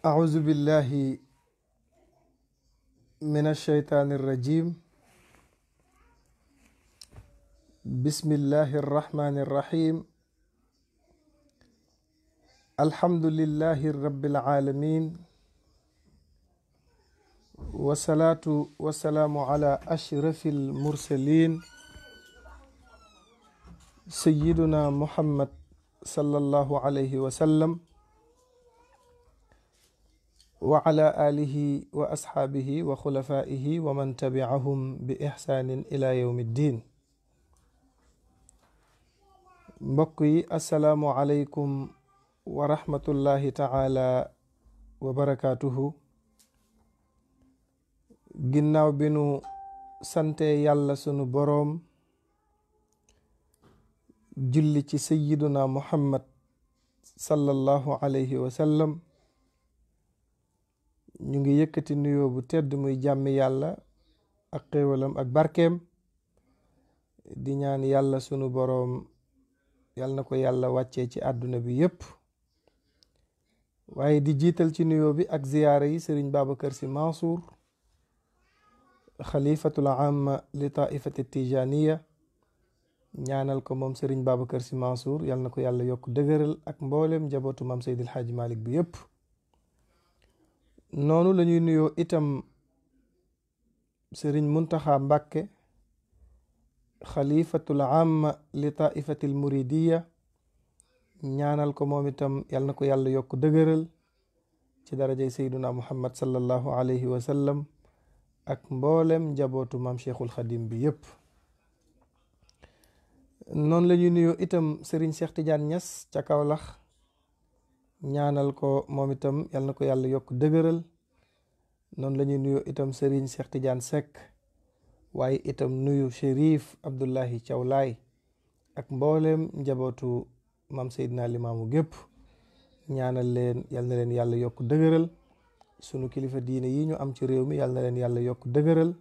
أعوذ بالله من الشيطان الرجيم. بسم الله الرحمن الرحيم. الحمد لله رب العالمين، والصلاة والسلام على أشرف المرسلين سيدنا محمد صلى الله عليه وسلم وعلى آله وأصحابه وخلفائه ومن تبعهم بإحسان إلى يوم الدين. mbokk السلام عليكم ورحمة الله تعالى وبركاته. ginnaaw bi nu sante yàlla sunu boroom julli ci sayyiduna muhammad sallallahu alayhi wa sallam, ñu ngi yëkkati nuyoo bu tedd muy jàmmi yàlla ak xéewalam ak barkeem, di ñaan yàlla sunu boroom yàlla na ko yàlla wàccee ci àdduna bi yépp. waaye di jiital ci nuyoo bi ak ziyaara yi sëriñ Babacar Sy Mansour, xalifatul amma li taifati tijaniya, ñaanal ko moom sëriñ Babacar Sy Mansour yàlla na ko yàlla yokk dëgëral ak mboolem njabootu maam Seydil Hadji Malick bi yépp. noonu la ñuy nuyoo itam sëriñ Muntaxa Mbàkke, xalifatul amma li taifatil muridiya, ñaanal ko moom itam yàlla na ko yàlla yokk dëgëral ci darajay sayduna muhammad sallallahu alayhi wa sallam ak mboolem njabootu maam Cheikhul Xadim bi yépp. noonu la ñuy nuyoo itam sëriñ Cheikh Tidiane Niass ca Kaolack, ñaanal ko moom itam yàlla na ko yàlla yokk dëgëral. noonu la ñuy nuyoo itam sëriñ Cheikh Tidiane Seck, waaye itam nuyu Chérif Abdullahi Thiaw Laay ak mboolem njabootu maam Seydina Limaamu gépp, ñaanal leen yàlla na leen yàlla yokk dëgëral. sunu kilifa diine yi ñu am ci réew mi yàlla na leen yàlla yokk dëgëral,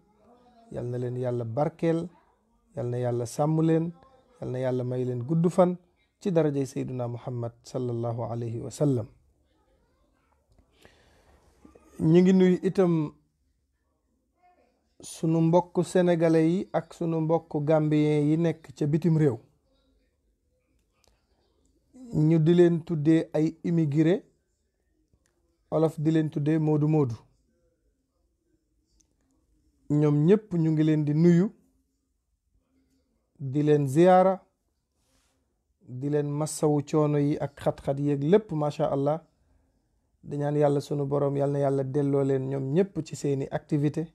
yàlla na leen yàlla barkeel, yàlla na yàlla sàmm leen, yàlla na yàlla may leen gudd fan ci darajay sayduna muhammad sallallahu alayhi wa sallam. ñu ngi nuyu itam sunu mbokk sénégalais yi ak sunu mbokk gambien yi nekk ca bitim réew, ñu di leen tuddee ay immigré, olof di leen tuddee moodu moodu. ñoom ñépp ñu ngi leen di nuyu, di leen ziyaara, di leen massawu coono yi ak xat-xat yeeg lépp macha allah. di ñaan yàlla sunu boroom yàlla na yàlla delloo leen ñoom ñépp ci seeni activité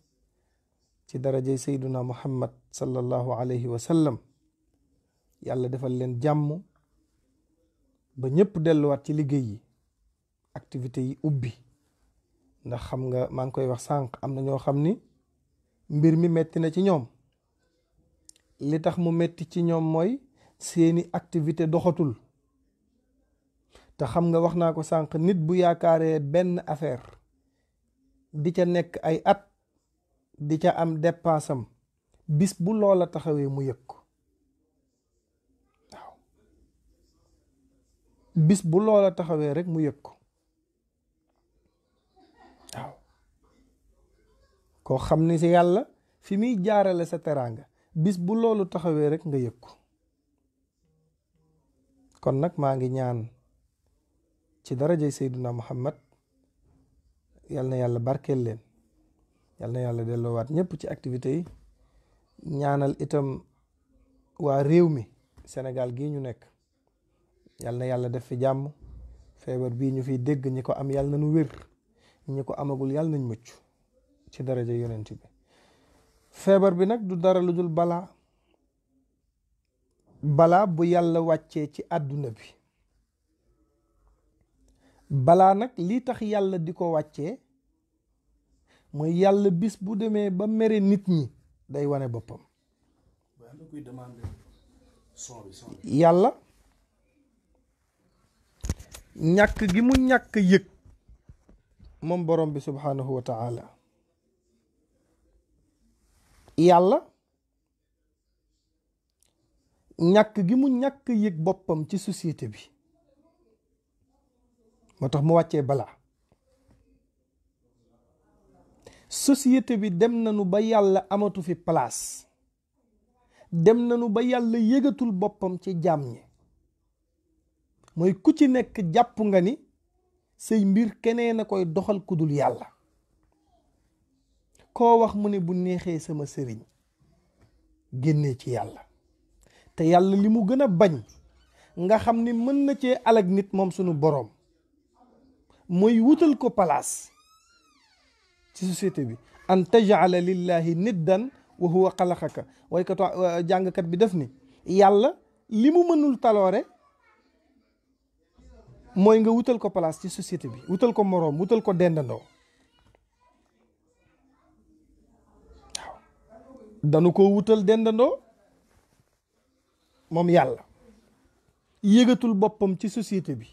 ci darajay sayduna muhammad sallallahu alayhi wa sallam. yàlla defal leen jàmm ba ñépp delluwaat ci liggéey yi, activités yi ubbi. ndax xam nga maa ngi koy wax sànq, am na ñoo xam ni mbir mi metti na ci ñoom. li tax mu metti ci ñoom mooy seeni activité doxatul. te xam nga wax naa ko sànq, nit bu yaakaaree benn affaire di ca nekk ay at di ca am dépensam, bis bu loola taxawee mu yëg ko. waaw, bis bu loola taxawee rek mu yëg ko. waaw, koo xam ni si yàlla fi muy jaarale sa teraanga, bis bu loolu taxawee rek nga yëg ko. kon nag maa ngi ñaan ci darajay sayduna muhammad yal na yàlla barkeel leen, yal na yàlla delloowaat ñépp ci activités yi. ñaanal itam waa réew mi Sénégal gii ñu nekk, yal na yàlla def fi jàmm. feebar bii ñu fiy dégg, ñi ko am yàlla na nu wér, ñi ko amagul yàlla nañ mucc ci daraja yonent bi. feebar bi nag du dara lu dul balaa bu yàlla wàccee ci àdduna bi. balaa nag lii tax yàlla di ko wàccee mooy yàlla bis bu demee ba mere nit ñi day wane boppam. yàlla ñàkk gi mu ñàkk yëg moom borom bi subhanahu wa ta'ala. yàlla ñàkk gi mu ñàkk yëg boppam ci société bi moo tax mu wàccee balaa. société bi dem nañu ba yàlla amatu fi place, dem nañu ba yàlla yëgatul boppam ci jaam ñi. mooy ku ci nekk jàpp nga ni say mbir keneen a koy doxal ku dul yàlla. koo wax mu ne bu neexee sama sëriñ génnee ci yàlla. te yàlla li mu gën a bañ nga xam ni mën na cee alag nit moom sunu boroom mooy wutal ko palaas ci société bi. an tajala lillahi niddan wa huwa xalaqaka. waykatu jàngkat bi def ni yàlla li mu mënul taloore mooy nga wutal ko palaas ci société bi, wutal ko moroom, wutal ko dendandoo. waaw danu ko wutal dendandoo moom yàlla, yëgatul boppam ci société bi.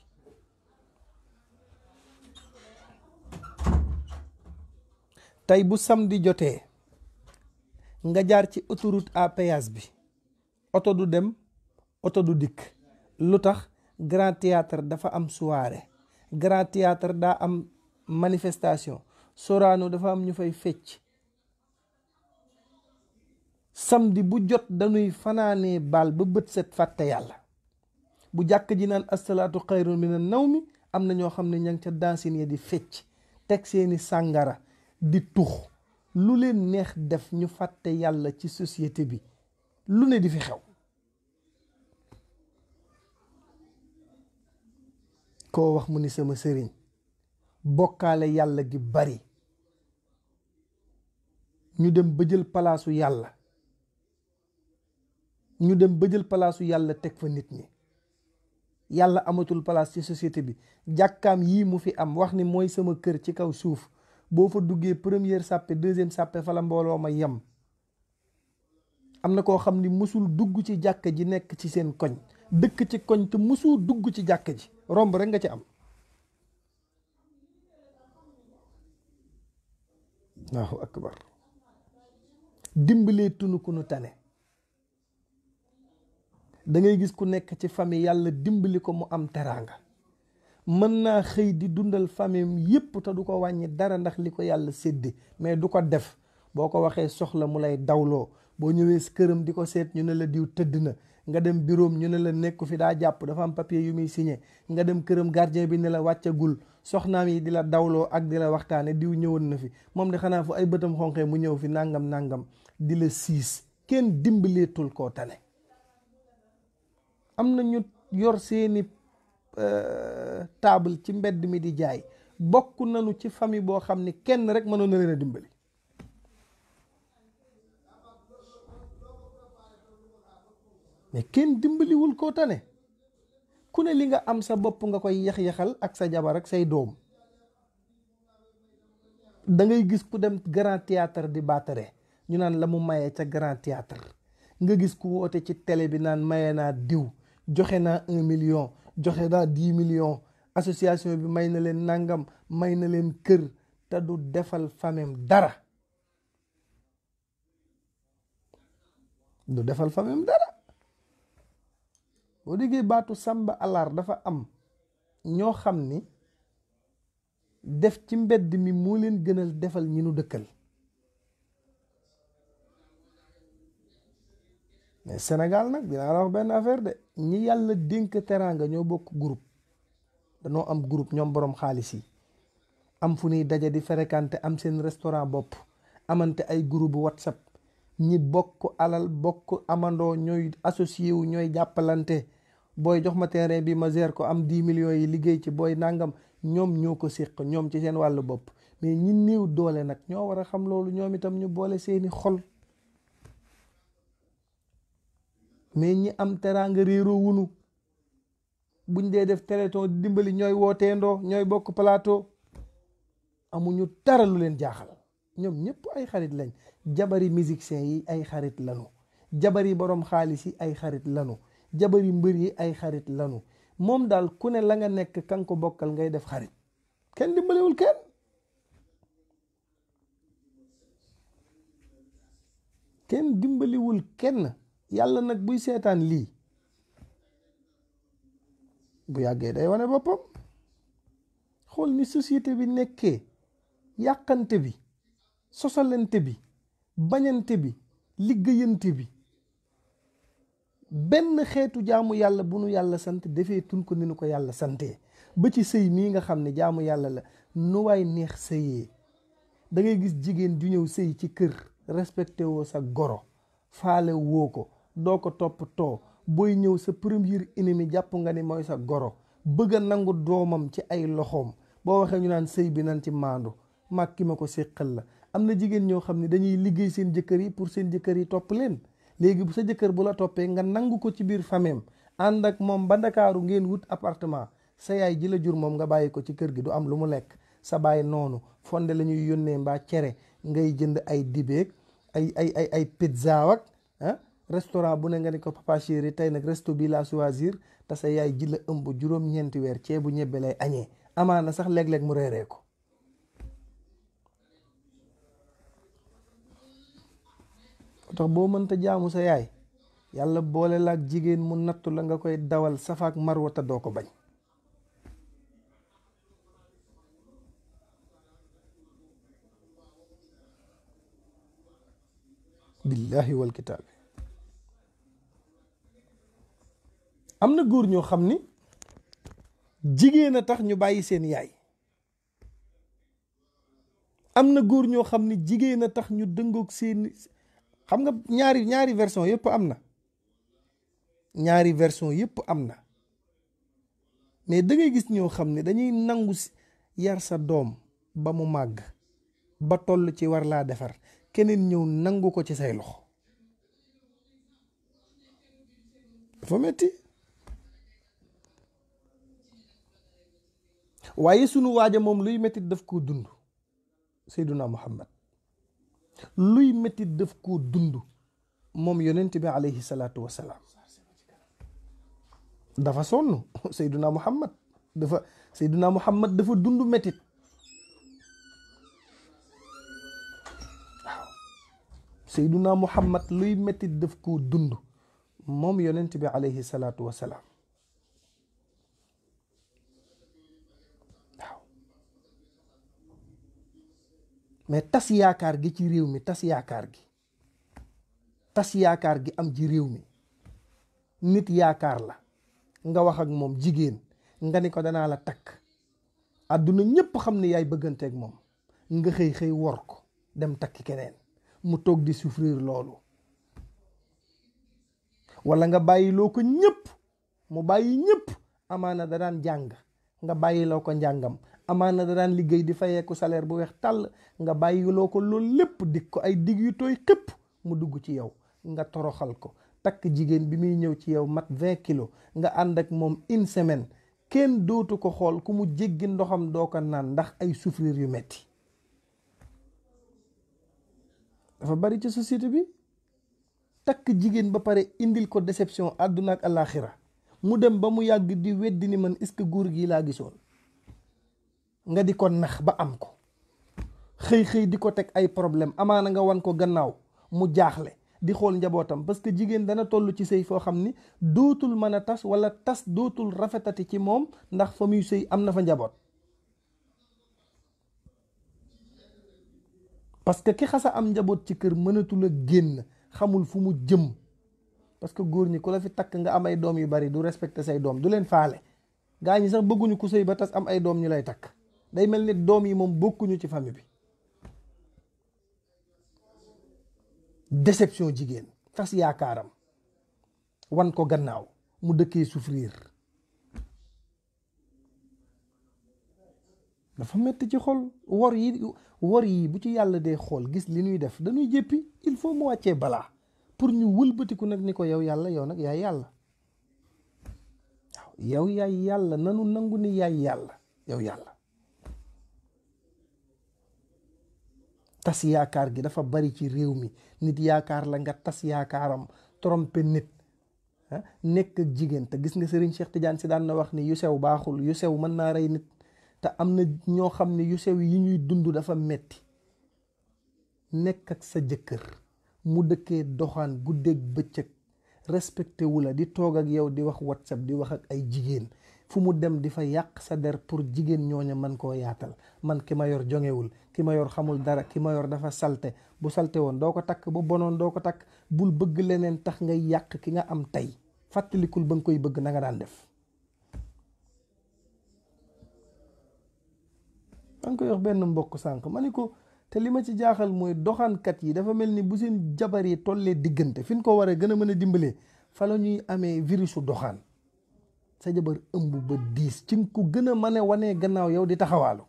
tey bu samedi jotee nga jaar ci autoroute à péage bi, oto du dem, oto du dikk. lu tax? Grand Théâtre dafa am soirée, Grand Théâtre daa am manifestation, Sorano dafa am ñu fay fecc. samedi bu jot dañuy fanaanee baal ba bët set fàtte yàlla. bu jàkk ji naan asalaatu xayrun minan nawmi, am na ñoo xam ne ña ngi ca dansin ya di fecc, teg seeni sàngara di tux, lu leen neex def, ñu fàtte yàlla ci société bi, lu ne di fi xew. koo wax mu ni sama sëriñ, bokkaale yàlla gi bari, ñu dem ba jël palaasu yàlla, ñu dem ba jël palaasu yàlla teg fa nit ñi. yàlla amatul palaas ci société bi. jàkkaam yii mu fi am wax ni mooy sama kër ci kaw suuf, boo fa duggee première sàppe, deuxième sàppe fa la mbooloo ma yem. am na koo xam ni mësul dugg ci jàkka ji nekk ci seen koñ, dëkk ci koñ te mësul dugg ci jàkka ji, romb rek nga ci am. Allahu akbar. dimbalee tunu ku nu tane. da ngay gis ku nekk ci famille yàlla dimbali ko mu am teraanga, mën naa xëy di dundal famille yépp te du ko wàññi dara ndax li ko yàlla séddi, mais du ko def. boo ko waxee soxla mu lay dawloo, boo ñëwee këram di ko seet ñu ne la diw tëdd na, nga dem bureau ñu ne la nekku fi daa jàpp, dafa am papier yu muy signé, nga dem këram gardien bi ne la wàccagul, soxnaam yi di la dawloo ak di la waxtaane, diw ñëwoon na fi, moom de xanaa fu ay bëtam xonqee mu ñëw fi, nangam di la siis. kenn dimbaleetul koo tane. am na ñu yor seeni table ci mbedd mi di jaay, bokk nañu ci famille boo xam ni kenn rek mënoon na leen a dimbali. mais kenn dimbaliwul koo tane. ku ne li nga am sa bopp nga koy yax-yaxal ak sa jabar ak say doom. da ngay gis ku dem Grand Théâtre di baatare, ñu naan la mu mayee ca Grand Théâtre. nga gis ku woote ci télé bi naan maye naa diw, joxe naa 1 million, joxe naa 10 millions, association bi may na leen nangam, may na leen kër, te du defal famem dara. du defal famem dara. boo déggee baatu sàmba alaar dafa am ñoo xam ni def ci mbedd mi moo leen gënal defal ñi nu dëkkal. mais Sénégal nag dinaa la wax benn affaire de, ñi yàlla dénk teraanga ñoo bokk groupe. danoo am groupe ñoom boroom xaalis yi, am fu ñuy daje di fréquenter, am seen restaurant bopp, amante ay groupe WhatsApp. ñi bokk alal bokk amandoo ñooy associé wu, ñooy jàppalante. booy jox ma terrain bi ma gérer ko, am 10 millions yi liggéey ci, booy nangam, ñoom ñoo ko séq ñoom ci seen wàllu bopp. mais ñi néew doole nag ñoo war a xam loolu, ñoom itam ñu boole seeni xol. mais ñi am teraanga réeroo wunu, buñ dee def téléthon di dimbali ñooy wooteendoo, ñooy bokk plateau, amuñu dara lu leen jaaxal. ñoom ñëpp ay xarit lañ. jabari musiciens yi ay xarit lanu, jabari borom xaalis yi ay xarit lanu, jabari mbër yi ay xarit lanu. moom daal ku ne la nga nekk kan ko bokkal ngay def xarit. kenn dimbaliwul kenn. kenn dimbaliwul kenn. yàlla nag buy seetaan lii bu yàggee day wane boppam. xool ni société bi nekkee, yàqante bi, sosalante bi, bañante bi, liggéeyante bi, benn xeetu jaamu yàlla bu nu yàlla sant defee tun ko ni nu ko yàlla santee. ba ci sëy mii nga xam ne jaamu yàlla la, nu waay neex sëyee. da ngay gis jigéen ju ñëw sëy ci kër, respecté woo sa goro, faale woo ko, doo ko toppatoo. booy ñëw sa premier ennemi jàpp nga ni mooy sa goro, bëgg a nangu doomam ci ay loxoom. boo waxee ñu naan sëy bi nan ci maandu, mag ki ma ko séqal la. am na jigéen ñoo xam ne dañuy liggéey seen jëkkër yi pour seen jëkkër yi topp leen. léegi bu sa jëkkër bu la toppee nga nangu ko ci biir fameem, ànd ak moom ba Ndakaaru ngeen wut appartement. sa yaay ji la jur moom nga bàyyi ko ci kër gi, du am lu mu lekk. sa baay noonu fonde la ñuy yónnee mbaa cere, ngay jënd ay dibeeg ay pizza ak restaurant bu ne nga ni ko papa chéri tey nag resto bi la choisir. te sa yaay ji la ëmb juróom-ñeenti weer ceebu ñebbe lay añee, amaana sax léeg-léeg mu reeree ko. tax boo mënta jaamu sa yaay, yàlla boole la ak jigéen mu nattu la nga koy dawal safaak marwata doo ko bañ. billahi wal kitaabi. am na góor ñoo xam ni jigéen a tax ñu bàyyi seen yaay. am na góor ñoo xam ni jigéen a tax ñu dëngoog seen, xam nga ñaari version yëpp am na. ñaari version yëpp am na. mais da ngay gis ñoo xam ne dañuy nangu yar sa doom ba mu màgg ba toll ci war laa defar, keneen ñëw nangu ko ci say loxo. dafa metti. waaye sunu waaja moom luy mettit daf koo dund. Seyduna Muhammad luy mettit daf koo dund moom yonent bi alayhi salaatu wasalaam. dafa sonn. Seyduna Muhammad dafa dund mettit. waaw Seyduna Muhammad luy mettit daf koo dund moom yonent bi alayhi salaatu wasalaam. mais tas yaakaar gi ci réew mi, tas yaakaar gi am ci réew mi. nit yaakaar la, nga wax ak moom jigéen, nga ni ko danaa la takk, àdduna ñépp xam ne yaay bëgganteeg moom, nga xëy wor ko dem takki keneen, mu toog di souffrir loolu. wala nga bàyyiloo ko ñépp, mu bàyyi ñépp. amaana da daan jàng, nga bàyyiloo ko njàngam. amaana da daan liggéey di fayeeku salaire bu weex tàll, nga bàyyiloo ko loolu lépp, dig ko ay dig yu tooy xëpp, mu dugg ci yow, nga toroxal ko. takk jigéen bi muy ñëw ci yow mat 20 kilos, nga ànd ak moom une semaine, kenn dootu ko xool, ku mu jéggi ndoxam doo ko naan ndax ay souffrir yu metti. dafa bari ci société bi. takk jigéen ba pare indil ko déception àdduna ak alaaxira, mu dem ba mu yàgg di weddi ni man est-ce que góor gi laa gisoon. nga di ko nax ba am ko, xëy di ko teg ay problème, amaana nga wan ko gannaaw, mu jaaxle di xool njabootam. parce que jigéen dana toll ci sëy foo xam ni dootul mën a tas, wala tas dootul rafetati ci moom ndax fa muy sëy am na fa njaboot. parce que ki xasa am njaboot ci kër mënatul a génn, xamul fu mu jëm. parce que góor ñi ku la fi takk nga am ay doom yu bari, du respecter say doom, du leen faale. gaa ñi sax bëgguñu ku sëy ba tas am ay doom ñu lay takk. day mel ni doom yi moom bokkuñu ci famille bi. déception jigéen, tas yaakaaram, wan ko gannaaw, mu dëkkee souffrir. dafa metti ci xol. wor yi bu ci yàlla dee xool gis li ñuy def dañuy jéppi. il faut mu wàccee balaa pour ñu wëlbatiku nag ni ko yow yàlla, yow nag yaay yàlla. waaw yow yaay yàlla, nanu nangu ni yaay yàlla, yow yàlla. tas yaakaar gi dafa bari ci réew mi. nit yaakaar la nga tas yaakaaram, tromper nit. nekk ak jigéen. te gis nga Serigne Cheikh Tidiane si daan na wax ni yu sew baaxul, yu sew mën naa rey nit. te am na ñoo xam ne yu sew yi ñuy dund dafa metti. nekk ak sa jëkkër mu dëkkee doxaan guddeeg bëccëg, respecté wu la, di toog ak yow di wax WhatsApp, di wax ak ay jigéen, fu mu dem di fa yàq sa der pour jigéen ñooña man koo yaatal. man ki ma yor jongewul, ki ma yor xamul dara, ki ma yor dafa salte. bu salte woon doo ko takk, bu bonoon doo ko takk. bul bëgg leneen tax ngay yàq ki nga am tey. fàttalikul ba nga koy bëgg na nga daan def. maa ngi koy wax benn mbokk sànq ma ni ko te li ma ci jaaxal mooy doxaankat yi dafa mel ni bu seen jabar yi tollee diggante fi ñu ko war a gën a mën a dimbalee fa la ñuy amee virusu doxaan. sa jabar ëmb ba diis ci nga ko gën a mën a wanee gannaaw yow di taxawaalu.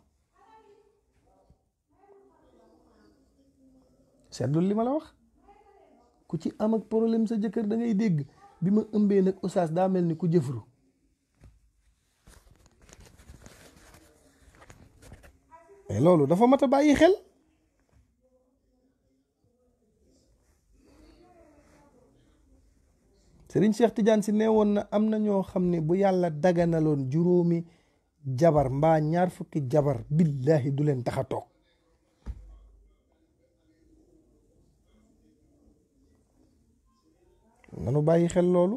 seetlul li ma la wax. ku ci am ak problème sa jëkkër da ngay dégg bi ma ëmbee nag oustaz daa mel ni ku jëfru. mais loolu dafa mat a bàyyi xel. Sëriñ Cheikh Tidiane si nee woon na am na ñoo xam ne bu yàlla daganaloon juróomi jabar mbaa ñaar fukki jabar billahi du leen tax a toog. nanu bàyyi xel loolu.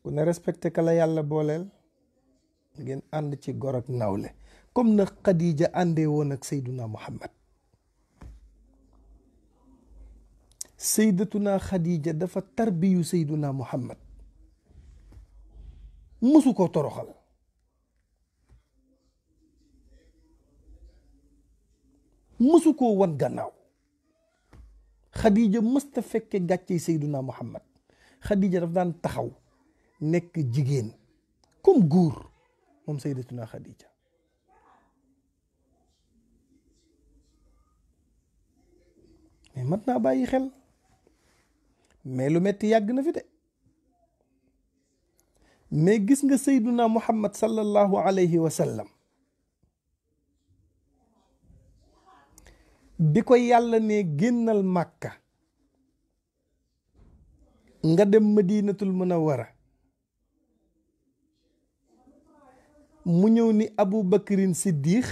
ku ne respecté ka la yàlla booleel ngeen ànd ci gor ak nawle comme na Khadija àndee woon ak Seyduna Muhammad. Seydatuna Khadija dafa tarbiyu Seyduna Muhammad musu ko toroxal. musu ko wan gannaaw. Khadija mësta fekke gàccey Seyduna Muhammad. Khadija daf daan taxaw nekk jigéen comme góor moom Seydatuna Khadija. mais mat naa bàyyi xel. mais lu metti yàgg na fi de. mais gis nga Seyduna Muhammad sallallahu alayhi wa sallam bi ko yàlla ne génnal Màkka nga dem Madinatul Munawwara mu ñëw ni Abu Bakrin Siddiq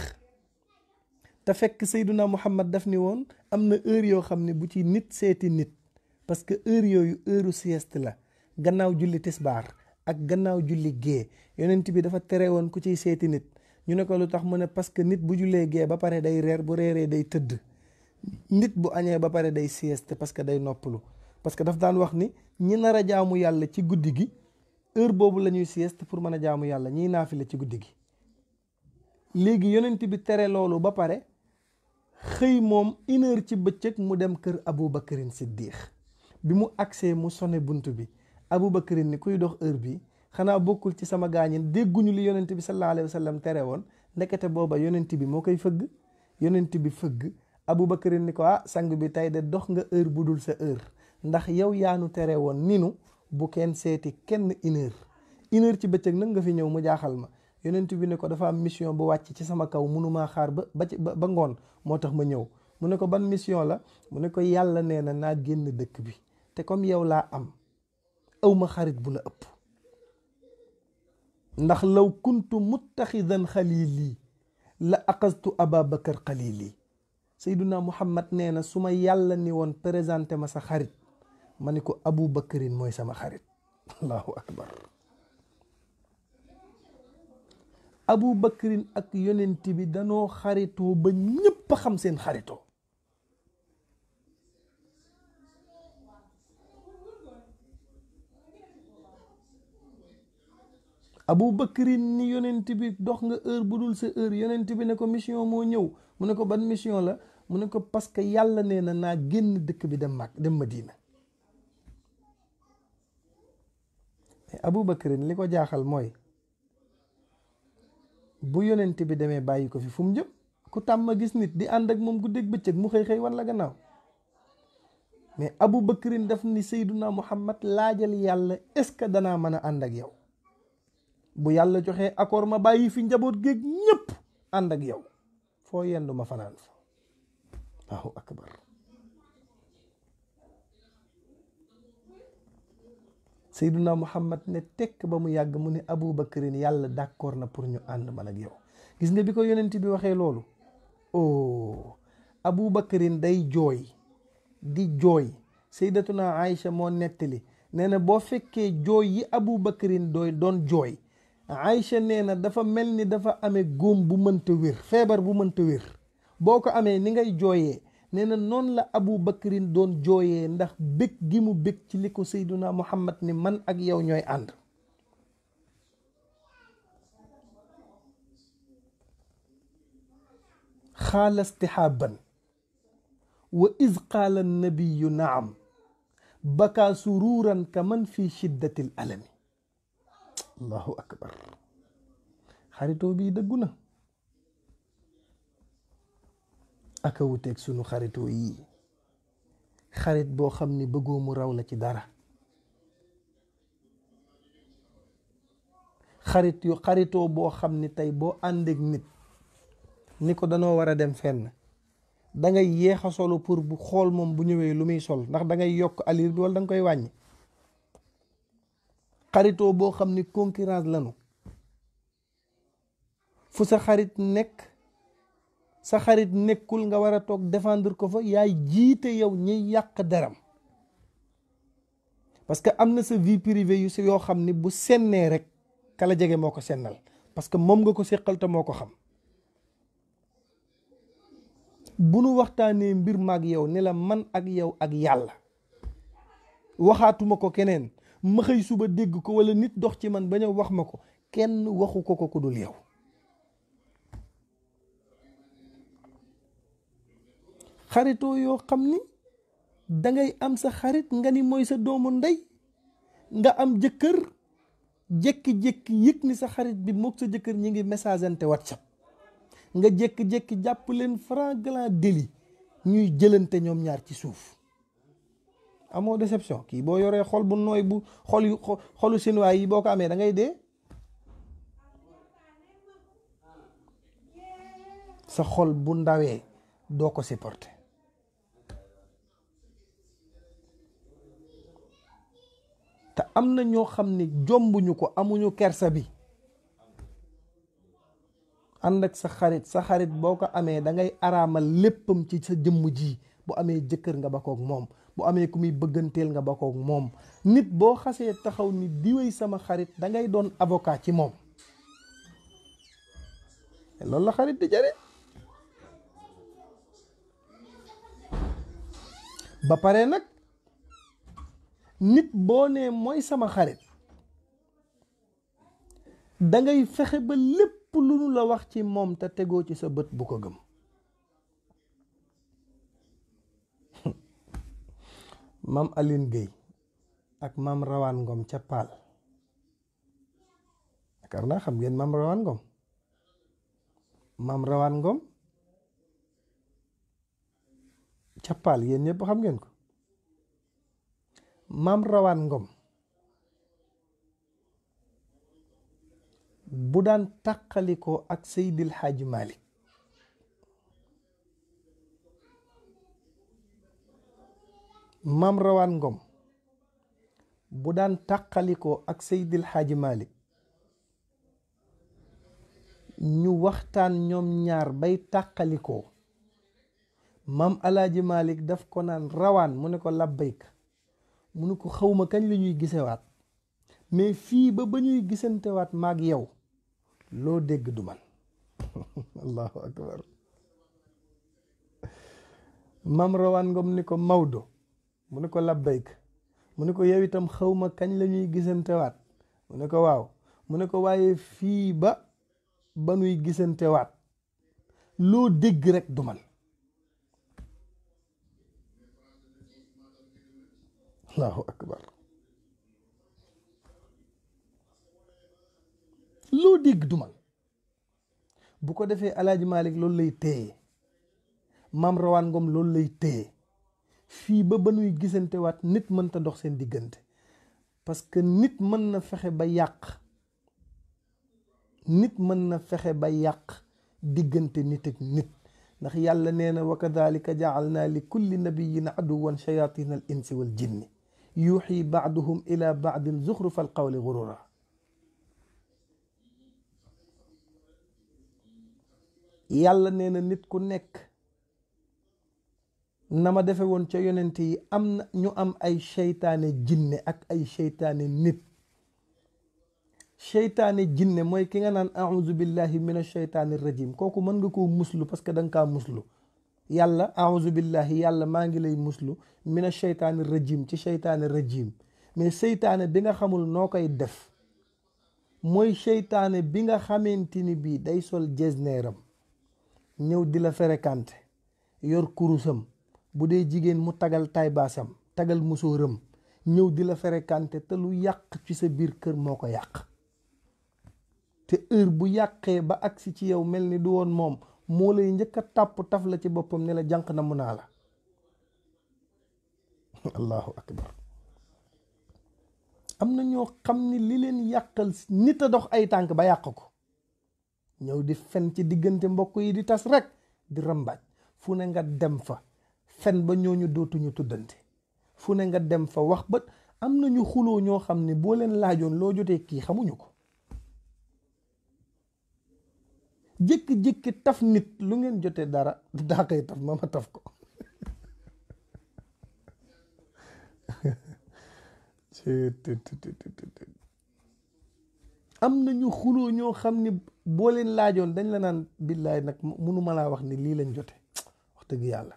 te fekk Seyduna Muhammad daf ni woon am na heure yoo xam ne bu ci nit seeti nit parce que heure yooyu heure sieste la gannaaw julli tisbaar ak gannaaw julli gée yonent bi dafa tere woon ku ciy seeti nit. ñu ne ko lu tax mu ne parce que nit bu jullee gée ba pare day reer bu reeree day tëdd. nit bu añee ba pare day sieste parce que day noppalu parce que daf daan wax ni ñi nar a jaamu yàlla ci guddi gi heure boobu la ñuy sieste pour mën a jaamu yàlla ñiy naafila ci guddi gi. léegi yonent bi tere loolu ba pare xëy moom 1 heure ci bëccëg mu dem kër Abu Bakrin Siddiq bi mu agsee mu sone bunt bi Abu Bakrin ni kuy dox heure bi xanaa bokkul ci sama gaañin dégguñu li yonent bi sallallahu alayhi wa sallam tere woon. ndekete booba yonent bi moo koy fëgg. yonent bi fëgg Abu Bakrin ni ko sang bi tey de dox nga heure bu dul sa heure ndax yow yaanu tere woon ninu bu kenn seeti kenn 1 heure. 1 heure ci bëccëg nag nga fi ñëw mu jaaxal ma. yonent bi ne ko dafa am mission bu wàcc ci sama kaw mënumaa xaar ba ngoon moo tax ma ñëw. mu ne ko ban mission la mu ne ko yàlla nee na naa génn dëkk bi te comme yow laa am awma xarit bu la ëpp. ndax law kuntu muttaxidan xalili la aqastu Aba Bakar xalili. Seyduna Muhammad nee na su ma yàlla ni woon présenté ma sa xarit ma ni ko Abu Bakrin mooy sama xarit. allahu akbar. Abu Bakrin ak yonent bi danoo xaritoo ba ñépp a xam seen xaritoo. Abu Bakrin ni yonent bi dox nga heure bu dul sa heure yonent bi ne ko mission moo ñëw mu ne ko ban mission la mu ne ko parce que yàlla nee na naa génn dëkk bi dem Madina. mais Abu Bakrin li ko jaaxal mooy bu yonent bi demee bàyyi ko fi fu mu jëm ku tàmm gis nit di ànd ak moom guddeeg bëccëg mu xëy wan la gannaaw. mais Abu Bakrin daf ni Seyduna Muhammad laajal yàlla est-ce que danaa mën a ànd ak yow. bu yàlla joxee accord ma bàyyi fi njaboot géeg ñépp ànd ak yow foo yendu ma fanaan fa. Allahu akbar. Seyduna Muhammad ne tekk ba mu yàgg mu ne Abu Bakrin yàlla d'accord na pour ñu ànd man ak yow. gis nga bi ko yonent bi waxee loolu Abu Bakrin day jooy di jooy. Sayyidatuna Aïcha moo nettali nee na boo fekkee jooy yi Abu Bakrin doon jooy, Aïcha nee na dafa mel ni dafa amee góom bu mënta wér, feebar bu mënta wér. boo ko amee ni ngay jooyee, nee na noonu la Abu Bakrin doon jooyee ndax bég gi mu bég ci li ko Seyduna Muhammad ni man ak yow ñooy ànd. xaala istihaaban wa iz qaala nabiyu naam baka sururan ka man fi shiddatil alami. allahu akbar. xaritoo bii dëggu na aka wuteeg sunu xaritoo yii. xarit boo xam ni bëggoo mu raw la ci dara. xaritoo boo xam ni tey boo àndeek nit ni ko danoo war a dem fenn, da ngay yéex a solo pour bu xool moom bu ñëwee lu muy sol, ndax da ngay yokk alir bi wala da nga koy wàññi. xaritoo boo xam ni concurrence lanu. fu sa xarit nekk, sa xarit nekkul nga war a toog défendre ko fa, yaay jiite yow ñiy yàq deram. parce que am na sa vie privée yu si yoo xam ni bu sennee rek kala jege moo ko sennal, parce que moom nga ko séqal te moo ko xam. bu nu waxtaanee mbir maag yow ni la man ak yow ak yàlla, waxaatuma ko keneen, ma xëy suba dégg ko wala nit dox ci man ba ñëw wax ma ko, kenn waxu ko ku dul yow. xaritoo yoo xam ni dangay am sa xarit nga ni mooy sa doomu ndey, nga am jëkkër jékki-jékki yëg ni sa xarit bi mook sa jëkkër ñi ngi messageante WhatsApp, nga jékki-jékki jàpp leen flagrant délit ñuy jëlante ñoom ñaar ci suuf. amoo déception? kii boo yoree xol bu nooy bu xolu sinuwaay yi boo ko amee da ngay dee. sa xol bu ndawee doo ko supporter. te am na ñoo xam ne jombuñu ko, amuñu kersa bi. ànd ak sa xarit boo ko amee da ngay araamal léppam ci sa jëmm ji. bu amee jëkkër nga bakoog moom, bu amee ku muy bëgganteel nga bakoog moom. nit boo xasee taxaw ni diwéy sama xarit da ngay doon avocat ci moom. loolu la xarit di jare. ba pare nag nit boo nee mooy sama xarit, da ngay fexe ba lépp lu nu la wax ci moom te tegoo ci sa bët bu ko gëm. maam Aline Gueye ak maam Rawaan Ngom ca Paal, yaakaar naa xam ngeen maam Rawaan Ngom. maam Rawaan Ngom ca Paal yéen ñëpp xam ngeen ko. maam Rawaan Ngom bu daan tàqalikoo ak Seydil Hadji Malick, maam Rawaan Ngom bu daan tàqalikoo ak Seydil Hadji Malick, ñu waxtaan ñoom ñaar bay tàqalikoo, maam Alaaji Malick daf ko naan rawaan, mu ne ko labbayk, mu ne ko xawma kañ la ñuy gisewaat, mais fii ba ñuy gisantewaat maag yow loo dégg du man. allahu akbar. maam Rawaan Ngom ni ko Maodo, mu ne ko labbayk, mu ne ko yow itam xawma kañ la ñuy gisantewaat, mu ne ko waaw, mu ne ko waaye fii ba ñuy gisantewaat loo dégg rek du man. allahu akbar. loo dégg du man. bu ko defee Alaaji Malick loolu lay téye, maam Rawaan Ngom loolu lay téye. fii ba ñuy gisantewaat nit mënta dox seen diggante, parce que nit mën na fexe ba yàq, nit mën na fexe ba yàq diggante nit ak nit. ndax yàlla nee na wa kadhalika ja'alna li kulli nabiyyin aduwan shayatin al insi wal jinni yuuxi baaduhum ila baadin zuxrufa al qawli gurura. yàlla nee na nit ku nekk na ma defe woon ca yonent yi am na ñu am ay seytaane jinne ak ay seytaane nit. seytaane jinne mooy ki nga naan a'udhu billahi mina sheytaani rajim, kooku mën nga koo muslu parce que da nga kaa muslu. yàlla a'udhu billahi, yàlla maa ngi lay muslu mina sheytaani rajim, ci seytaane rajim. mais seytaane bi nga xamul noo koy def mooy seytaane bi nga xamante ni bii day sol jesneeram ñëw di la fréquenté, yor kurusam, bu dee jigéen mu tagal taybaasam, tagal musóoram, ñëw di la fréquenté te lu yàq ci sa biir kër moo ko yàq. te heure bu yàqee ba agsi ci yow mel ni du woon moom, moo lay njëkk a tàpp taf la ci boppam ne la jànq na mu naa la. allahu akbar. am na ñoo xam ni li leen yàqal nit a dox ay tànk ba yàq ko, ñëw di fen ci diggante mbokk yi di tas rek di rambaaj. fu ne nga dem fa fen ba ñooñu dootuñu tuddante, fu ne nga dem fa wax ba am na ñu xuloo ñoo xam ne boo leen laajoon loo jotee kii xamuñu ko. jékki-jékki taf nit, lu ngeen jotee dara, daa koy taf ma taf ko. am na ñu xuloo ñoo xam ni boo leen laajoon dañ la naan billaay nag mënuma laa wax ni lii lañ jote, wax dëgg yàlla.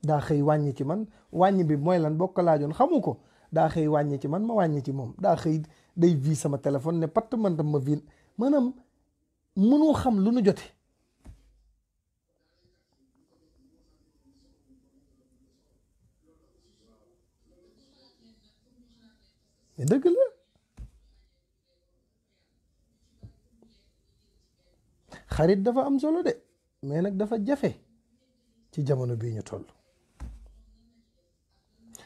daa xëy wàññi ci man, wàññi bi mooy lan, boo ko laajoon xamu ko. daa xëy wàññi ci man, ma wàññi ci moom. daa xëy day vi sama téléphone ne patt man tam ma vi. maanaam mënoo xam lu nu jote. mais dëgg la. xarit dafa am solo de, mais nag dafa jafe ci jamono bii ñu toll.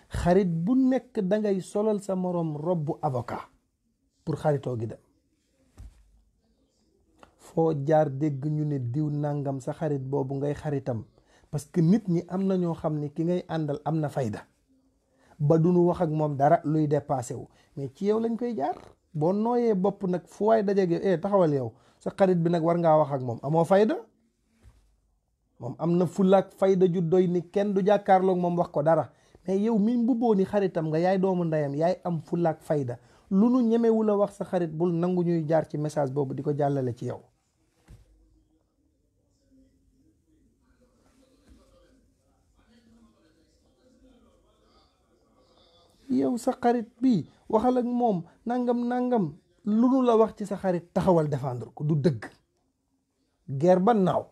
xarit bu nekk dangay solal sa moroom robbu avocat pour xaritoo gi dem. foo jaar dégg ñu ne diw nangam sa xarit boobu ngay xaritam, parce que nit ñi am na ñoo xam ne ki ngay àndal am na fayda ba duñu wax ak moom dara luy dépassé wu, mais ci yow lañ koy jaar. boo nooyee bopp nag fu waay dajeeg yow taxawal yow sa xarit bi nag war ngaa wax ak moom, amoo fayda. moom am na fulaak fayda ju doy ni kenn du jàkkaarloog moom wax ko dara, mais yow mi mbubboo ni xaritam nga, yaay doomu ndeyam, yaay am fulaak fayda. lu nu ñemewu la wax sa xarit bul nangu ñuy jaar ci message boobu di ko jàllale ci yow. yow sa xarit bi waxal ak moom nangam nangam, lu nu la wax ci sa xarit taxawal défendre ko, du dëgg. guerre ba naaw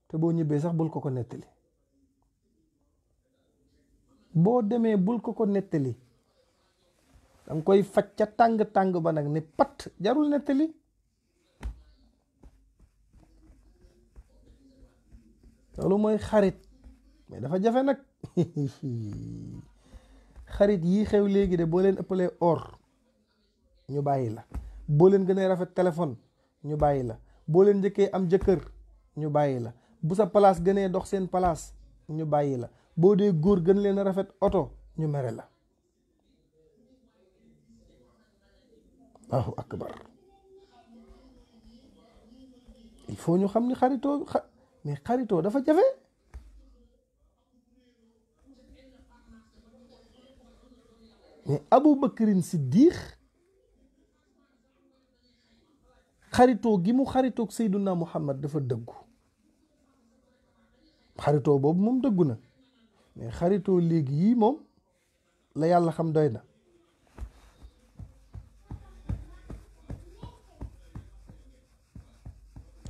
te boo ñibbee sax bul ko ko nettali. boo demee bul ko ko nettali, danga koy faj ca tàng-tàng ba nag ne pat, jarul nettali. loolu mooy xarit, mais dafa jafe nag. xarit yii xew léegi de boo leen ëppalee or ñu bàyyi la, boo leen gënee rafet téléphone ñu bàyyi la, boo leen njëkkee am jëkkër ñu bàyyi la, bu sa place gënee dox seen place ñu bàyyi la, boo dee góor gën leen a rafet oto ñu mere la. Allahu akbar. il faut ñu xam ni xaritoo mais xaritoo dafa jafe. mais Abu Bakrin Siddiq xaritoo gi mu xaritoog Seyduna Muhammad dafa dëggu. xaritoo boobu moom dëggu na, mais xaritoo léegi yii moom la yàlla xam doy na.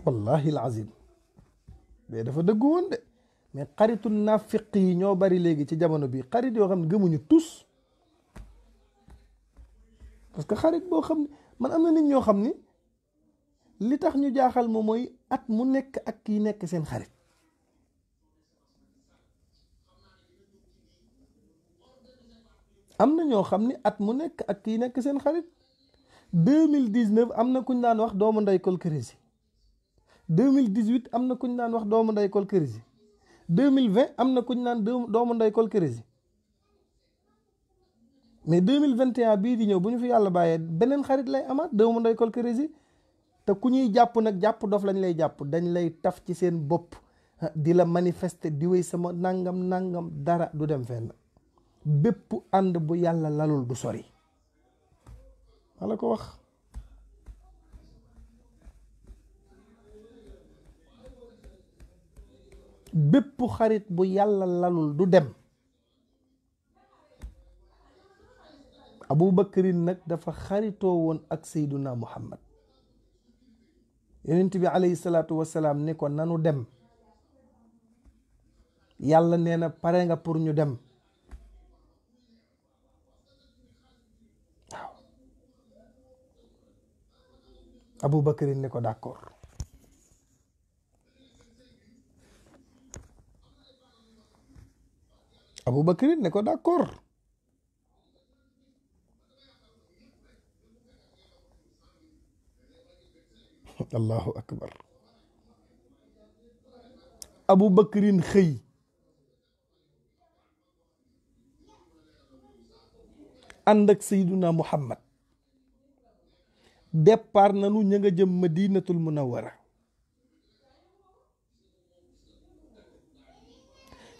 wallahi alazim mais dafa dëggu woon de, mais xaritu naafiq yi ñoo bari léegi ci jamono bi, xarit yoo xam ne gëmuñu tus. parce que xarit boo xam ne man am na nit ñoo xam ni li tax ñu jaaxal ma mooy at mu nekk ak kii nekk seen xarit. am na ñoo xam ni at mu nekk ak kii nekk seen xarit. 2019 am na kuñ daan wax doomu nday kol kërisi, 2018 am na kuñ daan wax doomu nday kol kërisi, 2020 am na kuñ naan doomu nday kol kërisi. mais 2021 bii di ñëw bu ñu fi yàlla bàyyee beneen xarit lay amaat, doomu nday kol kërisi. te ku ñuy jàpp nag jàpp dof lañ lay jàpp, dañ lay taf ci seen bopp di la manifester di wéy sama nangam nangam, dara du dem fenn. bépp ànd bu yàlla lalul du sori. wala ko wax. bépp xarit bu yàlla lalul du dem. Abu Bakrin nag dafa xaritoo woon ak Seyduna Muhammad. yonent bi alayhi salaatu wasalaam ne ko nanu dem. yàlla nee na pare nga pour ñu dem. waaw. Abu Bakrin ne ko d'accord. Abu Bakrin ne ko d'accord. allahu akbar. Abu Bakrin xëy ànd ak Seyduna Muhammad départ nanu ña nga jëm Madinatul Munawwara.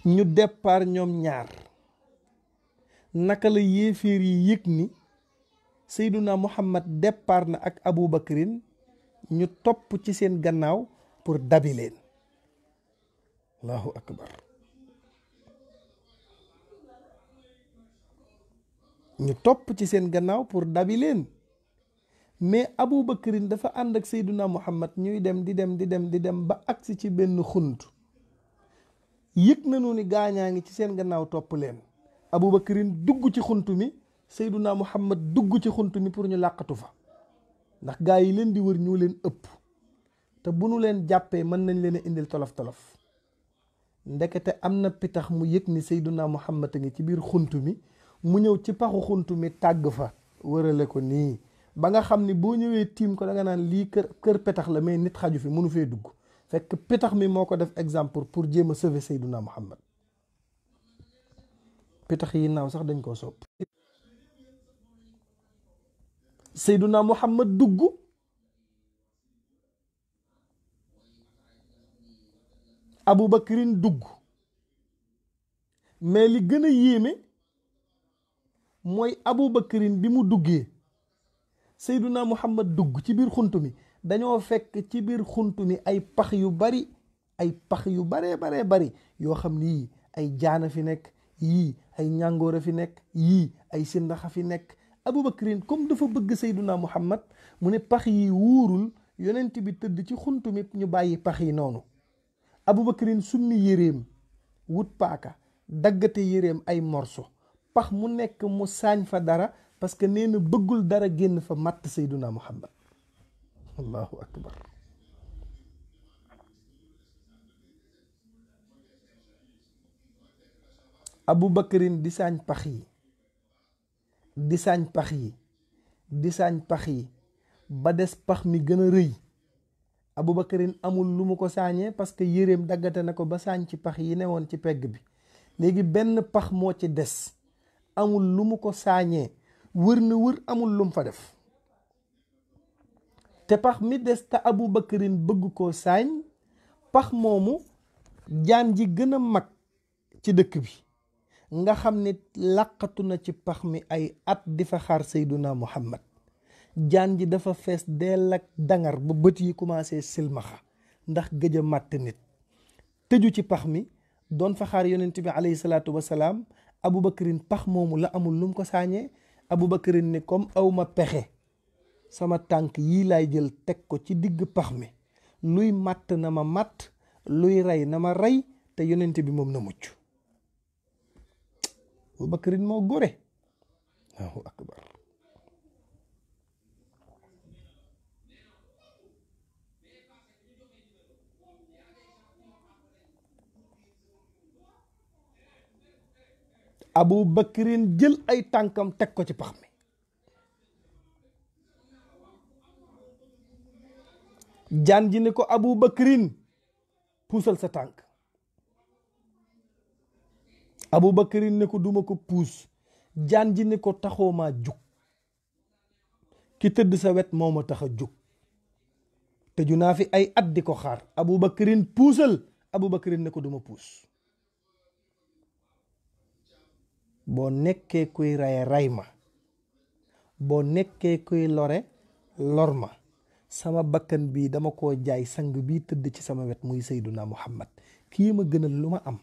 ñu départ ñoom ñaar. naka la yéeféer yi yëg ni Seyduna Muhammad départ na ak Abu Bakrin ñu topp ci seen gannaaw pour dabi leen. allahu akbar. ñu topp ci seen gannaaw pour dabi leen. mais Abu Bakrin dafa ànd ak Seyduna Muhammad ñuy dem di dem ba agsi ci benn xunt. yëg nañu ni gaañaa ngi ci seen gannaaw topp leen. Abu Bakrin dugg ci xunt mi, Seyduna Muhammad dugg ci xunt mi pour ñu làqatu fa. ndax gaa yi leen di wër ñoo leen ëpp. te bu nu leen jàppee mën nañ leen a indil tolof tolof. ndekete am na pitax mu yëg ni Seyduna Muhammad a ngi ci biir xunt mi, mu ñëw ci paxu xunt mi tàgg fa wërale ko nii. ba nga xam ni boo ñëwee tiim ko da nga naan lii kër petax la, mais nit xaju fi mënu fee dugg. fekk pitax mi moo ko def exemple pour jéem a sauver Seyduna Muhammad. pitax yi naaw sax dañ koo sopp. Seyduna Muhammad dugg. Abu Bakrin dugg. mais li gën a yéeme mooy Abu Bakrin bi mu duggee Seyduna Muhammad dugg ci biir xunt mi, dañoo fekk ci biir xunt mi ay pax yu bari, ay pax yu baree bari yoo xam ni yii ay jaana fi nekk, yii ay ñàngoor a fi nekk, yii ay sindaxa fi nekk. Abu Bakrin comme dafa bëgg Seyduna Muhammad mu ne pax yi wuurul, yonent bi tëdd ci xunt mi ñu bàyyi pax yi noonu. Abu Bakrin summi yéreem wut paaka daggate yéreem ay morso, pax mu nekk mu saañ fa dara, parce que nee na bëggul dara génn fa matt Seyduna Muhammad. allahu akbar. Abu Bakrin di saañ pax yi, di saañ pax yi, di saañ pax yi, ba des pax mi gën a rëy. Abu Bakrin amul lu mu ko saañee parce que yéreem daggate na ko ba saañ ci pax yi newoon ci pegg bi. léegi benn pax moo ci des, amul lu mu ko saañee, wër na wër amul lu mu fa def. te pax mi des te Abu Bakrin bëgg koo saañ, pax moomu jaan ji gën a mag ci dëkk bi nga xam ni làqatu na ci pax mi ay at di fa xaar Seyduna Muhammad. jaan ji dafa fees dell ak dangar ba bët yi commencé silmaxa ndax gëj a màtt nit. tëju ci pax mi doon fa xaar yonent bi alayhi salaatu wasalaam. Abu Bakrin pax moomu la amul lu mu ko saañee. Abu Bakrin ni comme awma pexe, sama tànk yii laay jël teg ko ci digg pax mi, luy màtt na ma màtt, luy rey na ma rey, te yonent bi moom na mucc. Abu Bakrin moo gore. Allahu akbar. Abu Bakrin jël ay tànkam teg ko ci pax mi. jaan ji ne ko Abu Bakrin puusal sa tànk. Abu Bakrin ne ko duma ko puus. jaan ji ne ko taxoo maa jug, ki tëdd sa wet moo ma tax a jug, tëju naa fi ay at di ko xaar. Abu Bakrin puusal. Abubakarin ne ko duma puus. boo nekkee kuy raye ray ma, boo nekkee kuy lore lor ma, sama bakkan bii dama koo jaay sang bii tëdd ci sama wet muy Seyduna Muhammad, kii ma gënal lu ma am.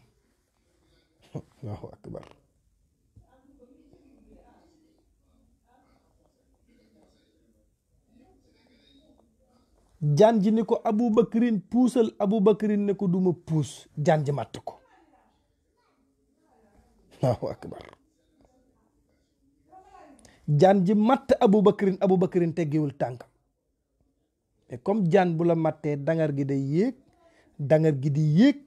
Allahu akbar. jaan ji ni ko Abubakarin puusal, Abubakarin ne ko duma puus, jaan ji màtt ko. Allahu akbar. jaan ji matt Abubakarin, Abubakarin teggiwul tànkam. mais comme jaan bu la mattee dangar gi day yéeg, dangar gi di yéeg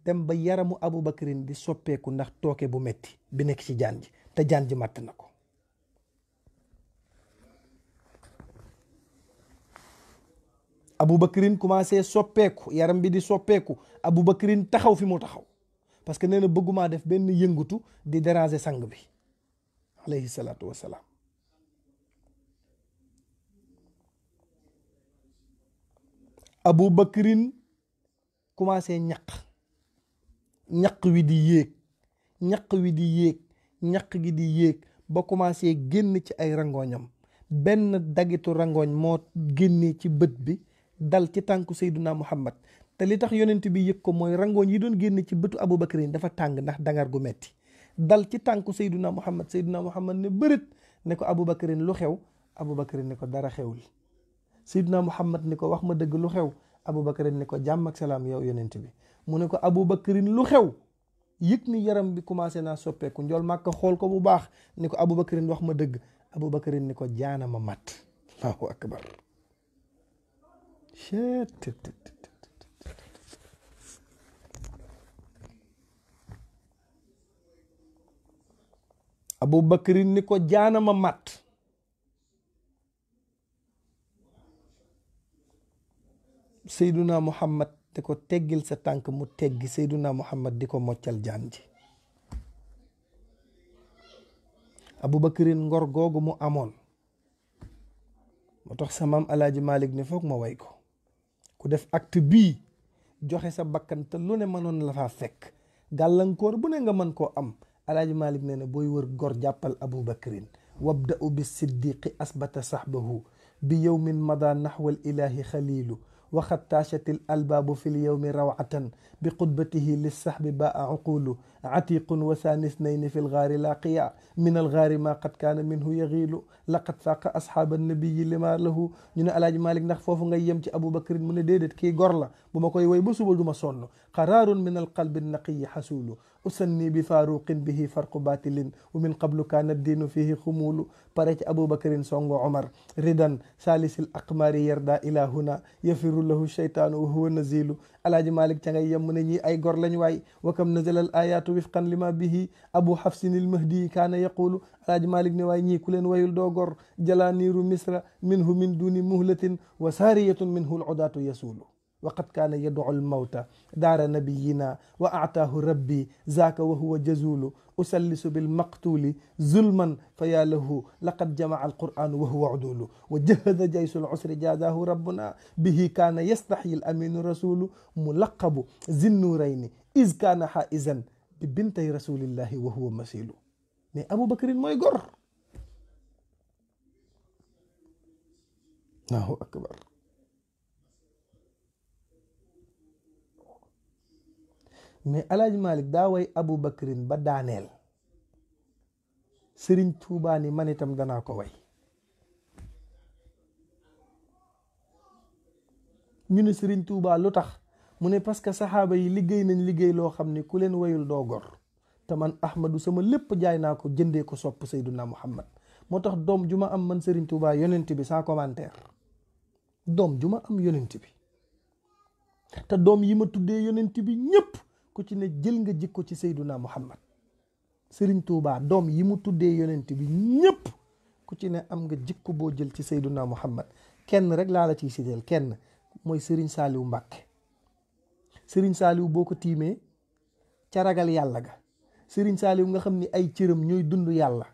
dem ba yaramu Abubakarin di soppeeku ndax tooke bu metti bi nekk ci jaan ji, te jaan ji matt na ko. Abubakarin commencé soppeeku, yaram bi di soppeeku, Abubakarin taxaw fi mu taxaw parce que nee na bëggumaa def benn yëngutu di déranger sang bi alayhi salaatu wassalaam. Abubakarin commencé ñaq wi di yéeg, ñaq wi di yéeg, ñaq gi di yéeg ba commencé génn ci ay rangooñam. benn dagitu rangooñ moo génnee ci bët bi dal ci tànku Seyduna Muhammad, te li tax yonent bi yëg ko mooy rangooñ yi doon génne ci bëtu Abubakarin dafa tàng ndax dangar gu metti. dal ci tànku Seyduna Muhammad, Seyduna Muhammad ne bërët ne ko Abubakarin lu xew? Abubakarin ne ko dara xewul. Seydina Muhammad ni ko wax ma dëgg lu xew? Abubakarin ni ko jàmm ak salaam yow yonent bi. mu ne ko Abubakarin lu xew? yëg ni yaram bi commencé naa soppeeku. njool Màkka xool ko bu baax ni ko Abubakarin wax ma dëgg. Abubakarin ni ko jaana ma mat. Allahu akbar. Abubakarin ni ko jaana ma mat. Seyduna Muhammad di ko teggil sa tànk mu teggi, Seyduna Muhammad di ko moccal jaan ji. Abubakarin ngor googu mu amoon moo tax sa maam Alaaji Malik ne foog ma way ko. ku def acte bii joxe sa bakkan te lu ne mënoon la faa fekk, gàllankoor bu ne nga mën koo am. Alaaji Malik nee na booy wër gor jàppal Abubakarin. wabda'u bi siddiqi asbata sahbahu bi yawmin mada naxwal ilahi xalilu waxat taashatil albaabu fil yawmi rawatan bi qudbatihi lissahbi baa uqulu atiqun wa sanis nayni fil gaari laaqiya min al gaari ma qad kaana minhu yagiilu laqad saaqa asxaaba nabiyi lima lahu. ñu ne Alaaji Malik ndax foofu ngay yem ci Abubakarin? mu ne déedéet, kii gor la bu ma koy woy ba suba du ma sonn. qaraarun min al qalbi naqiyi xasuulu usanni bi faaruqin bihi farqu batilin wa min qablu kaana diinu fihi xumuulu. pare ci Abubakarin songo Omar ridan saalisil aqmaari yarda ila huna yafiru lahu sheytaanu wa huwa nazilu. Alaaji Malik ca ngay yem mu ne ñi ay gor lañ waay. wa kam nazala al ayatu wifqan lima bihi abu xafsin il mahdi kaana yaqulu. Alaaji Malik ne waay ñii ku leen wayul doo gor. jala niiru misra minhu min duni muhlatin wa saariyatun minhu al udaatu yasuulu. waqad kaana yad'u al-mawta daara nabiyina wa a'taahu rabbi zaaka wa huwa jazulu usallisu bil maqtuli zulman fa yaa lahu laqad jama'a al-qur'anu wa huwa udulu wa jahada jaysul usri jaazahu rabbuna bihi kaana yastahyi al-aminu rasulu mulaqabu zinnurayni iz kaana haizan bi bintay rasulillahi wa huwa masilu. mais Abubakarin mooy gor. Allahu akbar. mais Alaaji Malik daa way Abubakarin ba daaneel. Sëriñ Tuubaa ni man itam danaa ko way. ñu ne Sëriñ Tuubaa lu tax? mu ne parce que saxaaba yi liggéey nañ liggéey loo xam ne ku leen wayul doo gor. te man Ahmadu sama lépp jaay naa ko jëndee ko sopp Seyduna Muhammad. moo tax doom ju ma am man Sëriñ Tuubaa yonent bi sans commentaire. doom ju ma am yonent bi. te doom yi ma tuddee yonent bi ñépp ku ci ne jël nga jikko ci Seyduna Muhammad. Sëriñ Tuubaa doom yi mu tuddee yonent bi ñépp ku ci ne am nga jikko boo jël ci Seyduna Muhammad. kenn rek laa la ciy sideel, kenn mooy Sëriñ Saaliw Mbàkke. Sëriñ Saaliw boo ko tiimee ca ragal yàlla ga. Sëriñ Saaliw nga xam ni ay cëram ñooy dund yàlla.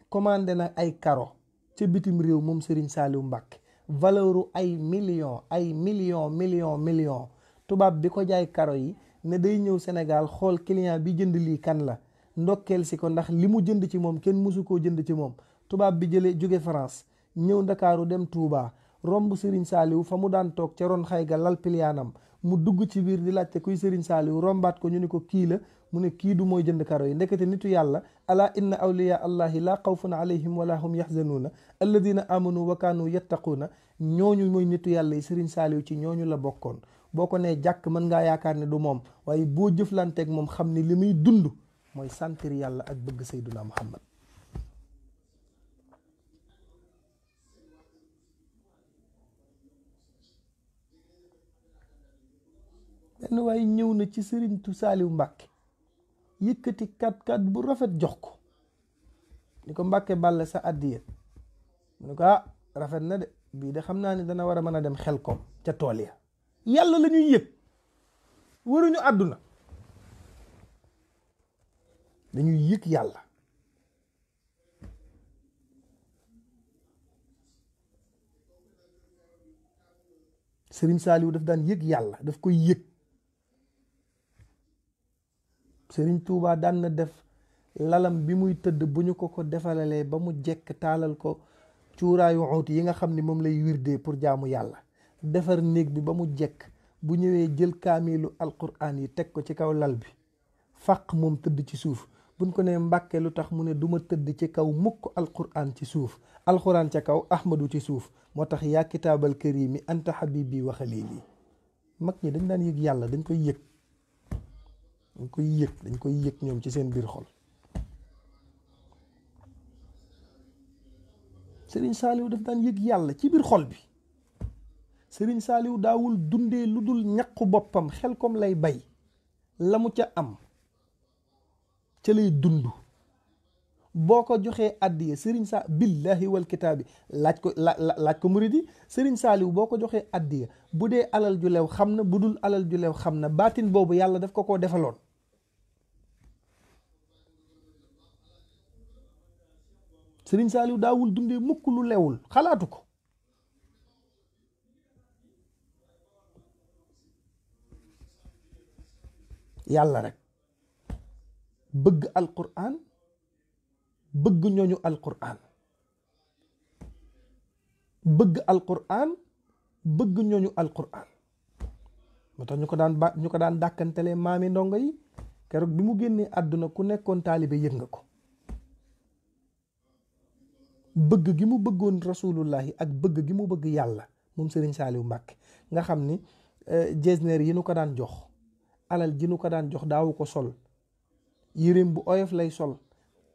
commandé na ay karo ca bitim réew moom Sëriñ Saaliw Mbàkke. valeuru ay million million tubaab bi ko jaay karo yi ne day ñëw Sénégal xool client bi jënd lii kan la, ndokkeel si ko ndax li mu jënd ci moom kenn mësu koo jënd ci moom. tubaab bi jóge France ñëw Ndakaaru dem Touba romb Serigne Saliou fa mu daan toog ca ron xay ga lal piliyaanam, mu dugg ci biir di laajte kuy Serigne Saliou, rombaat ko ñu ne ko kii la, mu ne kii du mooy jënd karo yi. ndekete nitu yàlla, ala inna awliya allahi la xawfun alayhim wala hum yaxzanuuna alladina amanu wa kaanu yattaquuna. ñooñu mooy nitu yàlla yi. Serigne Saliou ci ñooñu la bokkoon. boo ko nee jàkk mën ngaa yaakaar ne du moom, waaye boo jëflanteeg moom xam ni li muy dund mooy santir yàlla ak bëgg Sayduna Muhammad. benn waaye ñëw na ci Serigne Saliou Mbàkke yëkkati kat bu rafet jox ko, ni ko Mbàkke Bàlla sa addiya. mu ne ko rafet na de, bii de xam naa ni dana war a mën a dem Xelkom ca tool ya. yàlla la ñuy yëg, waruñu àdduna, dañuy yëg yàlla. Serigne Saliou daf daan yëg yàlla, daf koy yëg. Serigne Touba daan na def lalam bi muy tëdd bu ñu ko defalalee ba mu jekk, taalal ko cuuraayu uut yi nga xam ni moom lay wirdee pour jaamu yàlla, defar néeg bi ba mu jekk, bu ñëwee jël kaamilu alquran yi teg ko ci kaw lal bi, fàq moom tëdd ci suuf. buñ ko nee Mbàkke lu tax, mu ne duma tëdd ci kaw mukk alquran ci suuf, alquran ca kaw, ahmadu ci suuf. moo tax yaa kitaabal karimi anta habibi wa xalili. mag ñi dañ daan yëg yàlla, dañ koy yëg, dañ koy yëg ñoom ci seen biir xol. Serigne Saliou daf daan yëg yàlla ci biir xol bi. Serigne Saliou daawul dundee lu dul ñaqu boppam, Xelkom lay bay, la mu ca am ca lay dund. boo ko joxee addiya Serigne billahi wal kitaabi, laaj ko muridi. Serigne Saliou boo ko joxee addiya, bu dee alal ju lew xam na, bu dul alal ju lew xam na, baatin boobu yàlla daf ko defaloon. Serigne Saliou daawul dundee mukk lu lewul, xalaatu ko. yàlla rek, bëgg alquran, bëgg ñooñu alquran, bëgg alquran, bëgg ñooñu alquran. moo tax ñu ko daan dàkkantelee maami ndongo yi. keroog bi mu génnee àdduna ku nekkoon taalibe yëg nga ko. bëgg gi mu bëggoon rasulullahi ak bëgg gi mu bëgg yàlla moom Serigne Saliou Mbàkke, nga xam ni jesneer yi nu ko daan jox, alal ji nu ko daan jox daawu ko sol, yéreem bu oyof lay sol,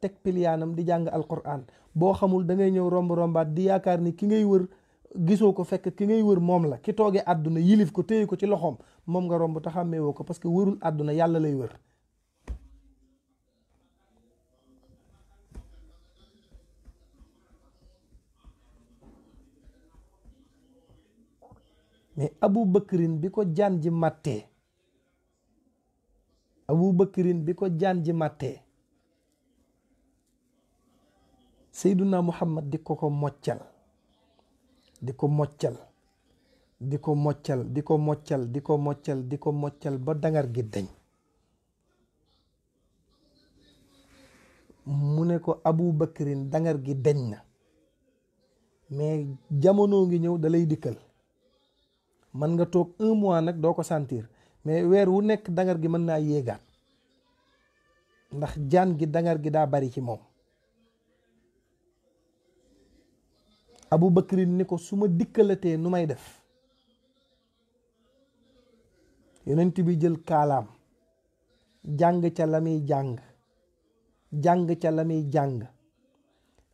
teg piliyaanam di jàng alquran. boo xamul da ngay ñëw rombaat di yaakaar ni ki ngay wër gisoo ko, fekk ki ngay wër moom la, ki toogee àdduna yilif ko, téye ko ci loxoom, moom nga romb te xàmmeewoo ko, parce que wërul àdduna, yàlla lay wër. mais Abu Bakrin bi ko jaan ji màttee, Abu Bakrin bi ko jaan ji màttee, Seyduna Muhammad di ko moccal, di ko moccal, di ko moccal, di ko moccal, di ko moccal, di ko moccal ba dangar gi dañ. mu ne ko Abu Bakrin dangar gi dañ na, mais jamono ngi ñëw da lay dikkal. man nga toog 1 mois nag doo ko sentir, mais weer wu nekk dangar gi mën naa yéegaat, ndax jaan gi dangar gi daa bari ci moom. Abu Bakrin ni ko su ma dikkalatee nu may def. yonent bi jël kaalaam, jàng ca la muy jàng, jàng ca la muy jàng,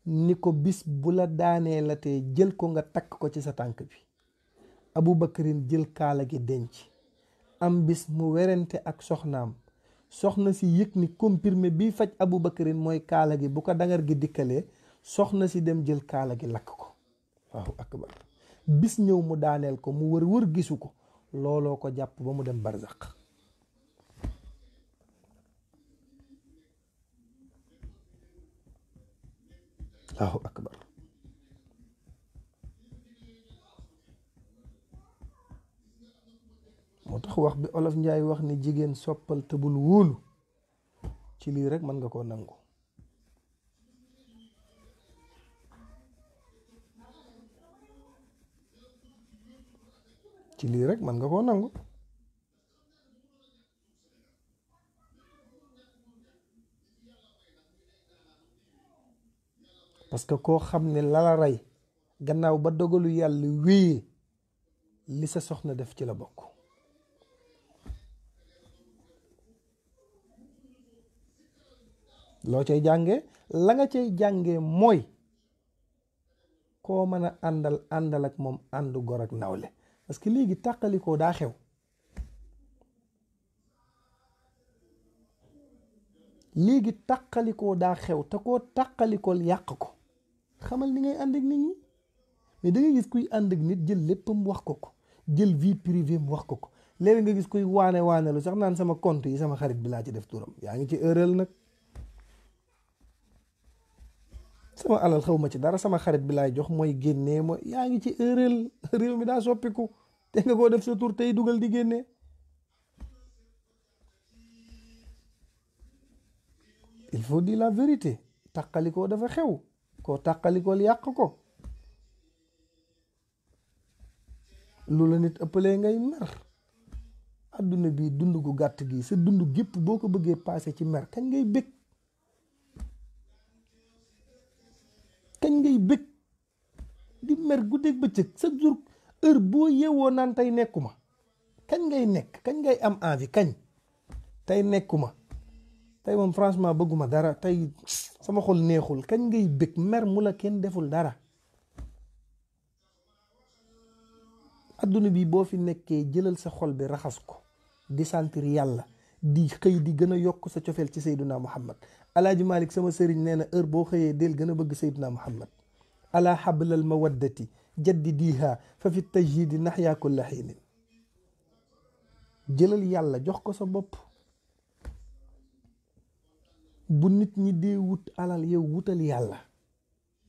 ni ko bis bu la daanee la tee jël ko nga takk ko ci sa tànk bi. Abu Bakrin jël kaala gi denc. am bis mu werante ak soxnaam, soxna si yëg ni comprimé bi faj Abu Bakrin mooy kaala gi, bu ko dangar gi dikkalee, soxna si dem jël kaala gi lakk ko. waaw akbar. bis ñëw mu daaneel ko, mu wër gisu ko, looloo ko jàpp ba mu dem barzaq. waaw akbar. moo tax wax bi olof njaay wax ni jigéen soppal te bul wóolu ci lii rek mën nga koo nangu. ci lii rek mën nga koo nangu. parce que koo xam ne lala rey gannaaw ba dogalu yàlla wéyee li sa soxna def ci la bokk. loo cay jàngee la nga cay jàngee mooy koo mën a àndal ak moom àndu gor ak nawle, parce que léegi tàqalikoo daa xew. léegi tàqalikoo daa xew te koo tàqalikool yàq ko. xamal ni ngay ànd ak nit ñi, mais da ngay gis kuy ànd ak nit jël léppam wax ko jël vie privée mu wax ko léegi nga gis kuy waane lu sax naan sama compte yi sama xarit bi laa ci def turam. yaa ngi ci ëral nag. sama alal xaw ma ci dara, sama xarit bi laay jox mooy génnee mooy, yaa ngi ci ëral. réew mi daa soppiku te nga koo def sa tur tey dugal di génnee. il faut dire la vérité. tàqalikoo dafa xew. koo tàqalikool yàq ko. lu la nit ëppalee ngay mer. adduna bi dund gu gàtt gi sa dund gépp boo ko bëggee passé ci mer kañ ngay bëgg. kañ ngay bëgg di mer guddeeg bëccëg chaque jour heure boo yeewoo naan tey nekkuma. kañ ngay nekk, kañ ngay am envie, kañ tey nekkuma, tey moom franchement bëgguma dara, tey sama xol neexul. kañ ngay bëgg mer mu la kenn deful dara. adduna bi boo fi nekkee jëlal sa xol bi raxas ko di sentir yàlla, di xëy di gën a yokk sa cofeel ci Seydina Muhammad. alaaji Malik sama sëriñ nee na heure boo xëyee del gën a bëgg Seydina Muhammad. ala hablal mawaddati jaddidiha fa fi tajhidi naxyaa kulla xiinin. jëlal yàlla jox ko sa bopp. bu nit ñi dee wut alal yow wutal yàlla.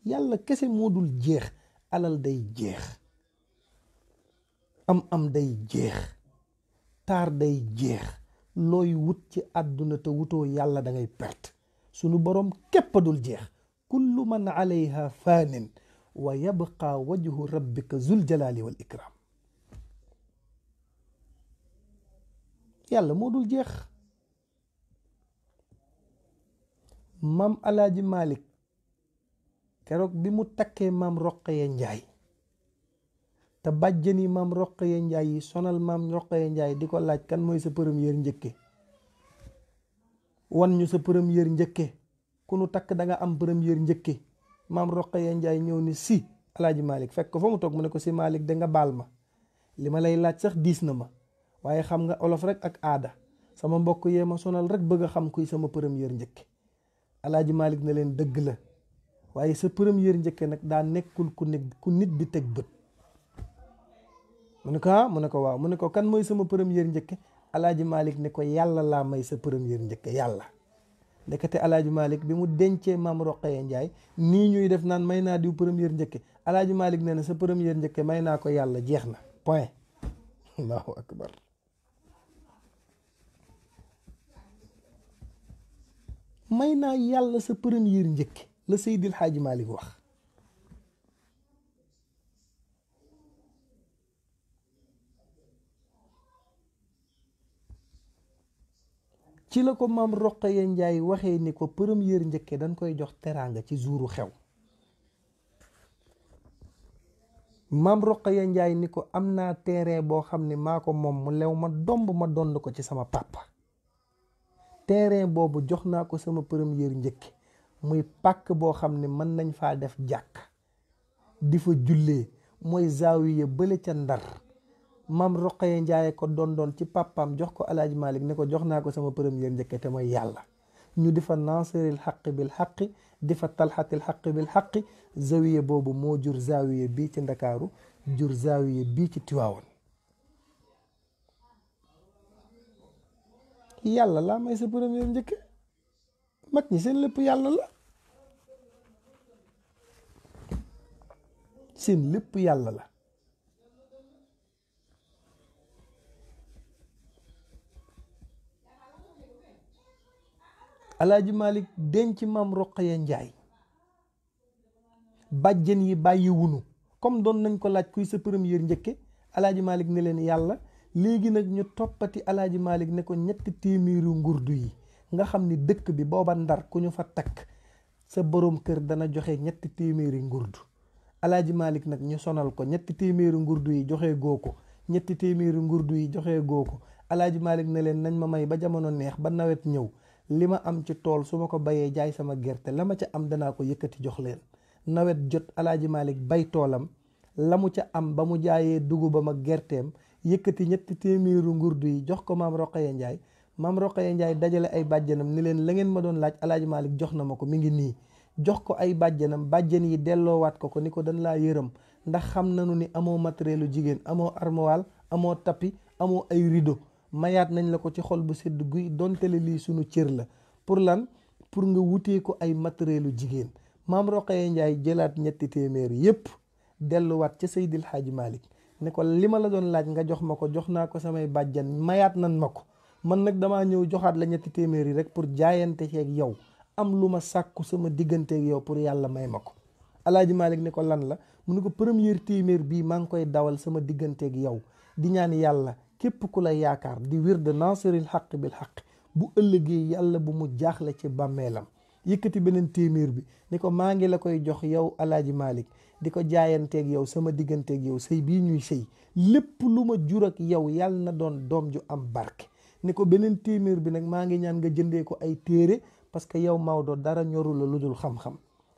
yàlla kese moo dul jeex. alal day jeex, am day jeex, taar day jeex. looy wut ci àdduna te wutoo yàlla da ngay perte. sunu boroom képp dul jeex. kullu man alayha faanin wa yabqa wajhu rabbika zul jalali wal ikram. yàlla moo dul jeex. maam alaaji Malik keroog bi mu takkee maam Roqaya Njaay te bàjjani maam Roqaya Njaay yi sonal maam Roqaya Njaay di ko laaj kan mooy sa première njëkke, wan ñu sa première njëkke, ku nu takk da nga am première njëkke. maam Roqaya Njaay ñëw ni si alaaji Malik, fekk ko fa mu toog mu ne ko si Malik da nga baal ma, li ma lay laaj sax diis na ma, waaye xam nga olof rek ak aada, sama mbokk yee ma sonal rek bëgg a xam kuy sama première njëkke. alaaji Malik ne leen dëgg la, waaye sa première njëkke nag daa nekkul ku nit di teg bët. mu ne ko mu ne ko waaw, mu ne ko kan mooy sama première njëkke. alaaji Malik ne ko yàlla laa may sa première njëkke, yàlla. ndekete alaaji Malik bi mu dencee maam Roqaya Njaay nii ñuy def naan may naa diw première njëkke, alaaji Malik nee na sa première njëkke may naa ko yàlla, jeex na point. allahu akbar. may naa yàlla sa première njëkke la Seydil Xaaji Malik wax. ci la ko maam Roqaya Njaay waxee ni ko première njëkke dañ koy jox teraanga ci jouru xew. maam Roqaya Njaay ni ko am naa terrain boo xam ne maa ko moom mu lew ma domb ma dond ko ci sama papa. terrain boobu jox naa ko sama première njëkke muy pàkk boo xam ne mën nañ faa def jàkk di fa jullee, mooy zaawiya bële ca Ndar. maam Roqaya Njaay ko dondoon ci papaam jox ko alaaji Malik ne ko jox naa ko sama première njëkke te mooy yàlla. ñu di fa naasiril xaqi bil xaqi, di fa talxatil xaqi bil xaqi. zaawiya boobu moo jur zaawiya bii ci Ndakaaru, jur zaawiya bii ci Tiwaawan. yàlla laa may sa première njëkke. mag ñi seen lépp yàlla la, seen lépp yàlla la. Alaaji Malik denc maam Roqaya Njaay bàjjen yi bàyyi wunu comme doon nañ ko laaj kuy sa première njëkke Alaaji Malik ne leen yàlla léegi nag ñu toppati Alaaji Malik ne ko 300 ngurdu yi nga xam ni dëkk bi booba Ndar ku ñu fa takk sa borom kër dana joxe 300 ngurdu. Alaaji Malik nag ñu sonal ko 300 ngurdu yi joxe goo ko 300 ngurdu yi joxe goo ko Alaaji Malik ne leen nañ ma may ba jamono neex ba nawet ñëw li ma am ci tool su ma ko bayee jaay sama gerte la ma ca am danaa ko yëkkati jox leen. nawet jot Alaaji Malik bay toolam la mu ca am ba mu jaayee dugubam ak gerteem yëkkati 300 ngurdu yi jox ko maam Roqaya Njaay. maam Roqaya Njaay dajale ay bàjjanam ni leen la ngeen ma doon laaj Alaaji Malik jox na ma ko mi ngi nii. jox ko ay bàjjanam bàjjan yi delloowaat ko ni ko dañ laa yërëm ndax xam nañu ni amoo matérielu jigéen amoo armoire amoo tapis amoo ay rideau mayaat nañ la ko ci xol bu sedd guy donte lii sunu cër la pour lan pour nga wutee ko ay matérielu jigéen. maam Roqaya Njaay jëlaat 300 yépp delluwaat ca Seydil Hadji Malick ne ko li ma la doon laaj nga jox ma ko jox naa ko samay bàjjan mayaat nan ma ko man nag damaa ñëw joxaat la 300 yi rek pour jaayante ceeg yow am lu ma sàkku sama digganteeg yow pour yàlla may ma ko. Alaaji Malik ne ko lan la mu ne ko première téeméer bii maa ngi koy dawal sama digganteeg yow di ñaan yàlla képp ku la yaakaar di wird nasiril xaq bil xaq bu ëllëgee yàlla bu mu jaaxle ci bàmmeelam. yëkkati beneen téeméer bi ni ko maa ngi la koy jox yow Alaaji Malik di ko jaayanteeg yow sama digganteeg yow sëy bii ñuy sëy lépp lu ma jur ak yow yàlla na doon doom ju am barke. ni ko beneen téeméer bi nag maa ngi ñaan nga jëndee ko ay téere parce que yow Maodo dara ñoru la lu dul xam-xam.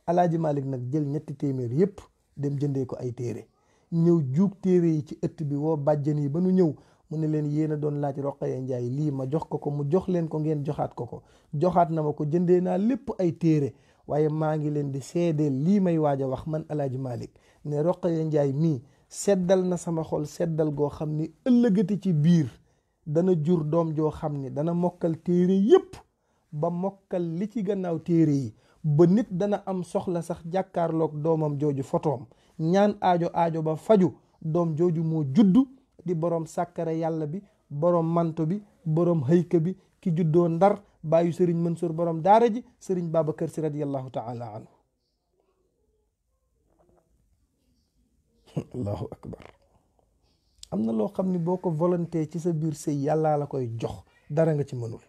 Alaaji Malik nag jël 300 yépp dem jëndee ko ay téere ñëw juug téere yi ci ëtt bi woo bàjjen yi ba nu ñëw mu ne leen yéen a doon laaj Roqaya Njaay lii ma jox ko mu jox leen ko ngeen joxaat ko joxaat na ma ko jëndee naa lépp ay téere waaye maa ngi leen di seedeel lii may waaj a wax man Alaaji Malik ne Roqaya Njaay mii seddal na sama xol seddal goo xam ni ëllëgati ci biir dana jur doom joo xam ni dana mokkal téere yépp ba mokkal li ci gannaaw téere yi ba nit dana am soxla sax jàkkaarloog doomam jooju fotoom ñaan aajo ba faju doom jooju moo juddu di borom sàkkara yàlla bi borom manto bi borom hayka bi ki juddoo Ndar bàyyu sëriñ Mansour borom daara ji sëriñ Babacar Si radiyallahu taala anhu. allahu akbar. am na loo xam ni boo ko volonté ci sa biir sëy yàllaa la koy jox dara nga ci mënul.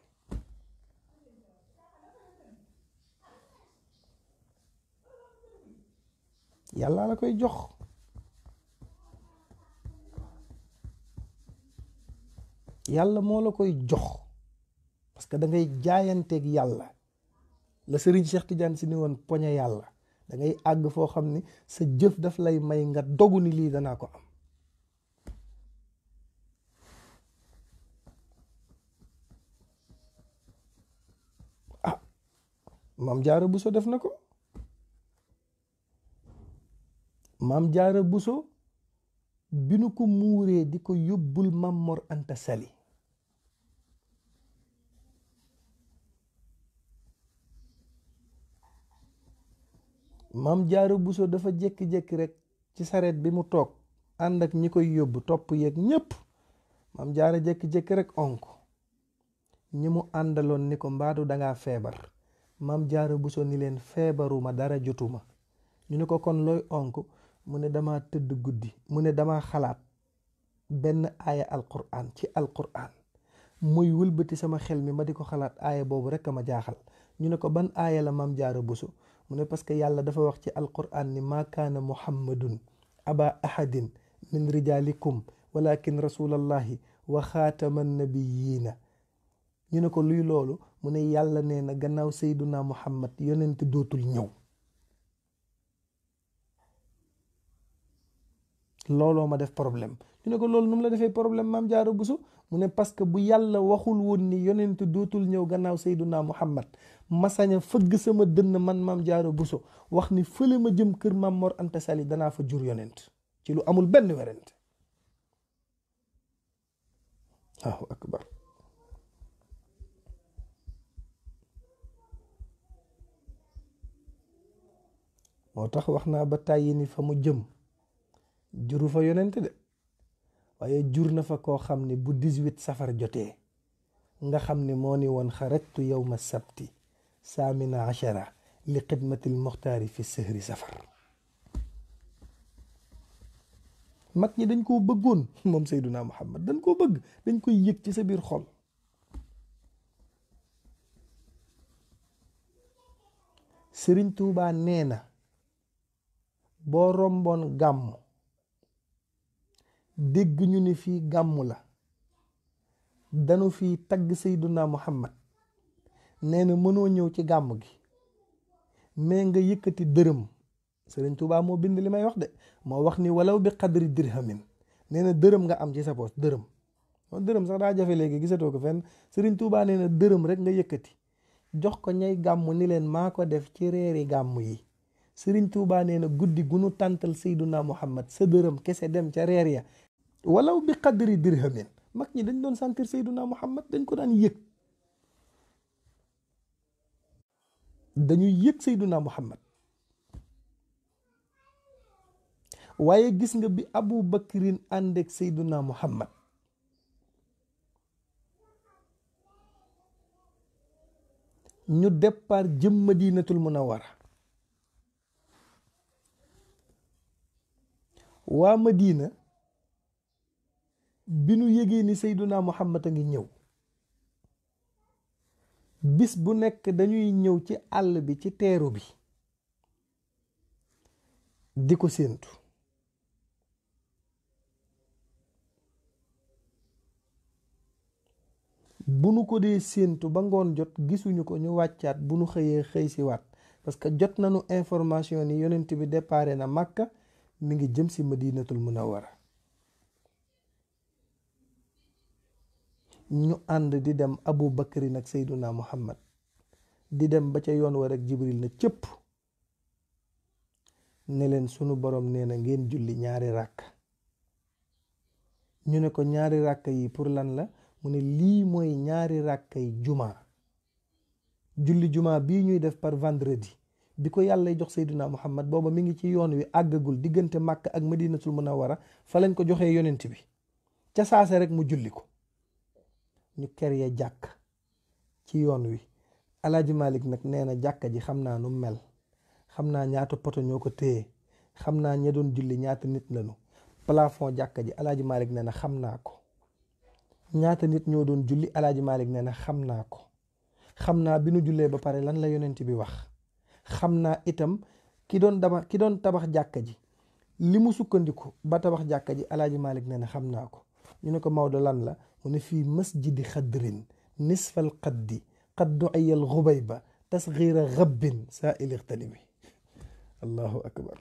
yàllaa la koy jox. yàlla moo la koy jox parce que da ngay jaayanteeg yàlla la sëriñ Cheikh Tidiane si ni woon poñe yàlla da ngay àgg foo xam ni sa jëf daf lay may nga dogu ni lii danaa ko am. ah maam Jaara Buso def na ko. maam Jaara Buso bi nu ko muuree di ko yóbbul Maam Mor Anta Sali maam Jaara Buso dafa jékki-jékki rek ci sareet bi mu toog ànd ak ñi koy yóbbu topp yeeg ñépp maam Jaara jékki-jékki rek onk ñi mu àndaloon ni ko mbaadu dangaa feebar maam Jaara Buso ni leen feebaruma dara jotuma ñu ni ko kon looy onk mu ne dama tëdd guddi mu ne dama xalaat benn aaya alquran ci alquran muy wëlbati sama xel mi ma di ko xalaat aaya boobu rek a ma jaaxal ñu ne ko ban aaya la maam Jaara Buso mu ne parce que yàlla dafa wax ci alquran ni maa kaana muhammadun aba ahadin min rijalikum walakin rasulallahi wa xaataman nabiyiina ñu ne ko luy loolu mu ne yàlla nee na gannaaw sayduna muhammad yonent dootul ñëw. looloo ma def problème ñu ne ko loolu nu mu la defee problème maam Jaara Buso mu ne parce que bu yàlla waxul woon ni yonent dootul ñëw gannaaw sayduna muhammad ma sañ a fëgg sama dënn man maam Jaara Buso wax ni fële ma jëm kër Maam Mor Anta Sali danaa fa jur yonent ci lu amul benn werante. Allahu akbar. moo tax wax naa ba tàyyi ni fa mu jëm juru fa yonent de waaye jur na fa koo xam ne bu 18 safar jotee nga xam ne moo ni woon xarajtu yawma sabti saamina achara li xidmati lmuxtaari fi sehri safar. mag ñi dañ koo bëggoon moom Seyduna Muhammad, dañ koo bëgg, dañ koy yëg ci sa biir xol. Sëriñ Tuubaa nee na boo romboon gàmm dégg ñu ni fii gàmm la, danu fii tagg Seyduna Muhammad, nee na mënoo ñëw ci gàmm gi mais nga yëkkati dërëm. Sëriñ Tuubaa moo bind li may wax de, moo wax ni walaw bi qadri dirhamin, nee na dërëm nga am ci sa poos, dërëm. moom dërëm sax daa jafe léegi, gisatoo ko fenn. Sëriñ Tuubaa nee na dërëm rek nga yëkkati jox ko ñay gàmm ni leen maa ko def ci reeri gàmm yi. Sëriñ Tuubaa nee na guddi gu nu tàntal Seyduna Muhammad sa dërëm kese dem ca reer ya, walaw bi qadri dirhamin. mag ñi dañ doon sentir Seyduna Muhammad, dañ ko daan yëg, dañuy yëg Seyduna Muhammad. waaye gis nga bi Abu Bakrin ànd ak Seyduna Muhammad, ñu départ jëm Madinatul Munawwara. waa Madina bi nu yëgee ni Seyduna Muhammad a ngi ñëw, bis bu nekk dañuy ñëw ci àll bi ci teeru bi di ko séentu. bu nu ko dee séentu ba ngoon jot gisuñu ko, ñu wàccaat bu nu xëyee xëy si waat, parce que jot nañu information ni yonent bi déparé na Makka, mi ngi jëm si Madinatul Munawwara. ñu ànd di dem, Abu Bakrin ak Seyduna Muhammad di dem ba ca yoon war ak Jibril na cëpp ne leen sunu borom nee na ngeen julli ñaari ràkk. ñu ne ko ñaari ràkk yi pour lan la? mu ne lii mooy ñaari ràkkay juma, julli juma bii ñuy def par vendredi. bi ko yàlla jox Seyduna Muhammad booba mi ngi ci yoon wi, àggagul diggante Makka ak Madinatul Munawwara, fa lañ ko joxee yonent bi, ca saase rek mu julli ko. ñu kerye jàkk ci yoon wi. Alaaji Malik nag nee na jàkka ji xam naa nu mel, xam naa ñaata poto ñoo ko téye, xam naa ña doon julli ñaata nit lañu. plafond jàkka ji Alaaji Malik nee na xam naa ko. ñaata nit ñoo doon julli Alaaji Malik nee na xam naa ko. xam naa bi nu jullee ba pare lan la yonent bi wax. xam naa itam ki doon tabax jàkka ji li mu sukkandiku ba tabax jàkka ji Alaaji Malik nee na xam naa ko. ñu ne ko Maodo lan la? mu ne fii masjidi xadrin nisfal qaddi qad du'iya al xubayba tasgira xabbin saa il ixtalibi. allahu akbar.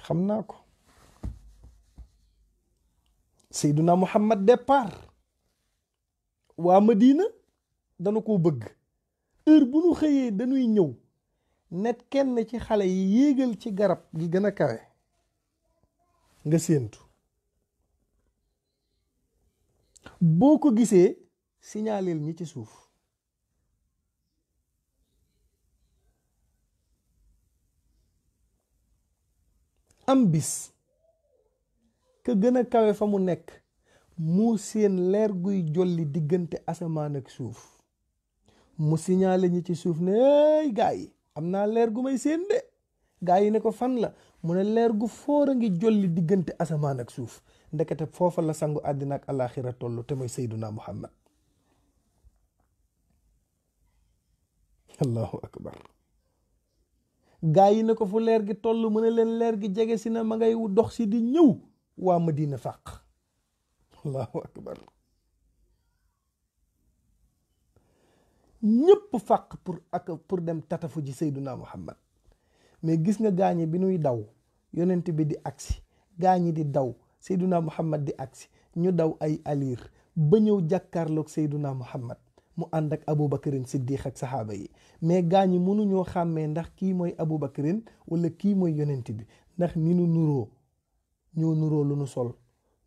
xam naa ko. Seyduna Muhammad départ, waa Madina dana koo bëgg. heure bu nu xëyee dañuy ñëw net kenn ci xale yi yéegal ci garab gi gën a kawe nga séentu. boo ko gisee signaleel ñi ci suuf. am bis ka gën a kawe fa mu nekk mu seen leer guy jolli diggante asamaan ak suuf, mu signalé ñi ci suuf ne hey gaa yi am naa leer gu may seen de. gaa yi ne ko fan la? mu ne leer gu foor a ngi jolli diggante asamaan ak suuf. ndekete foofa la sangu àddina ak alaaxira toll, te mooy Seyduna Muhammad. allahu akbar. gaa yi ne ko fu leer gi toll? mu ne leen leer gi jege si na, ma ngay dox si di ñëw. waa Madina fàq. allahu akbar. ñëpp fàq pour dem tatafu ji Seyduna Muhammad. mais gis nga gaañi bi nuy daw, yonent bi di agsi, gaañi di daw, Seyduna Muhammad di agsi, ñu daw ay aliir ba ñëw jàkkaarloog Seyduna Muhammad mu ànd ak Abu Bakrin Siddiq ak saxaaba yi. mais gaañi mënuñoo xàmmee ndax kii mooy Abu Bakrin wala kii mooy yonent bi, ndax ni nu nuroo. ñoo nuroo lu nu sol,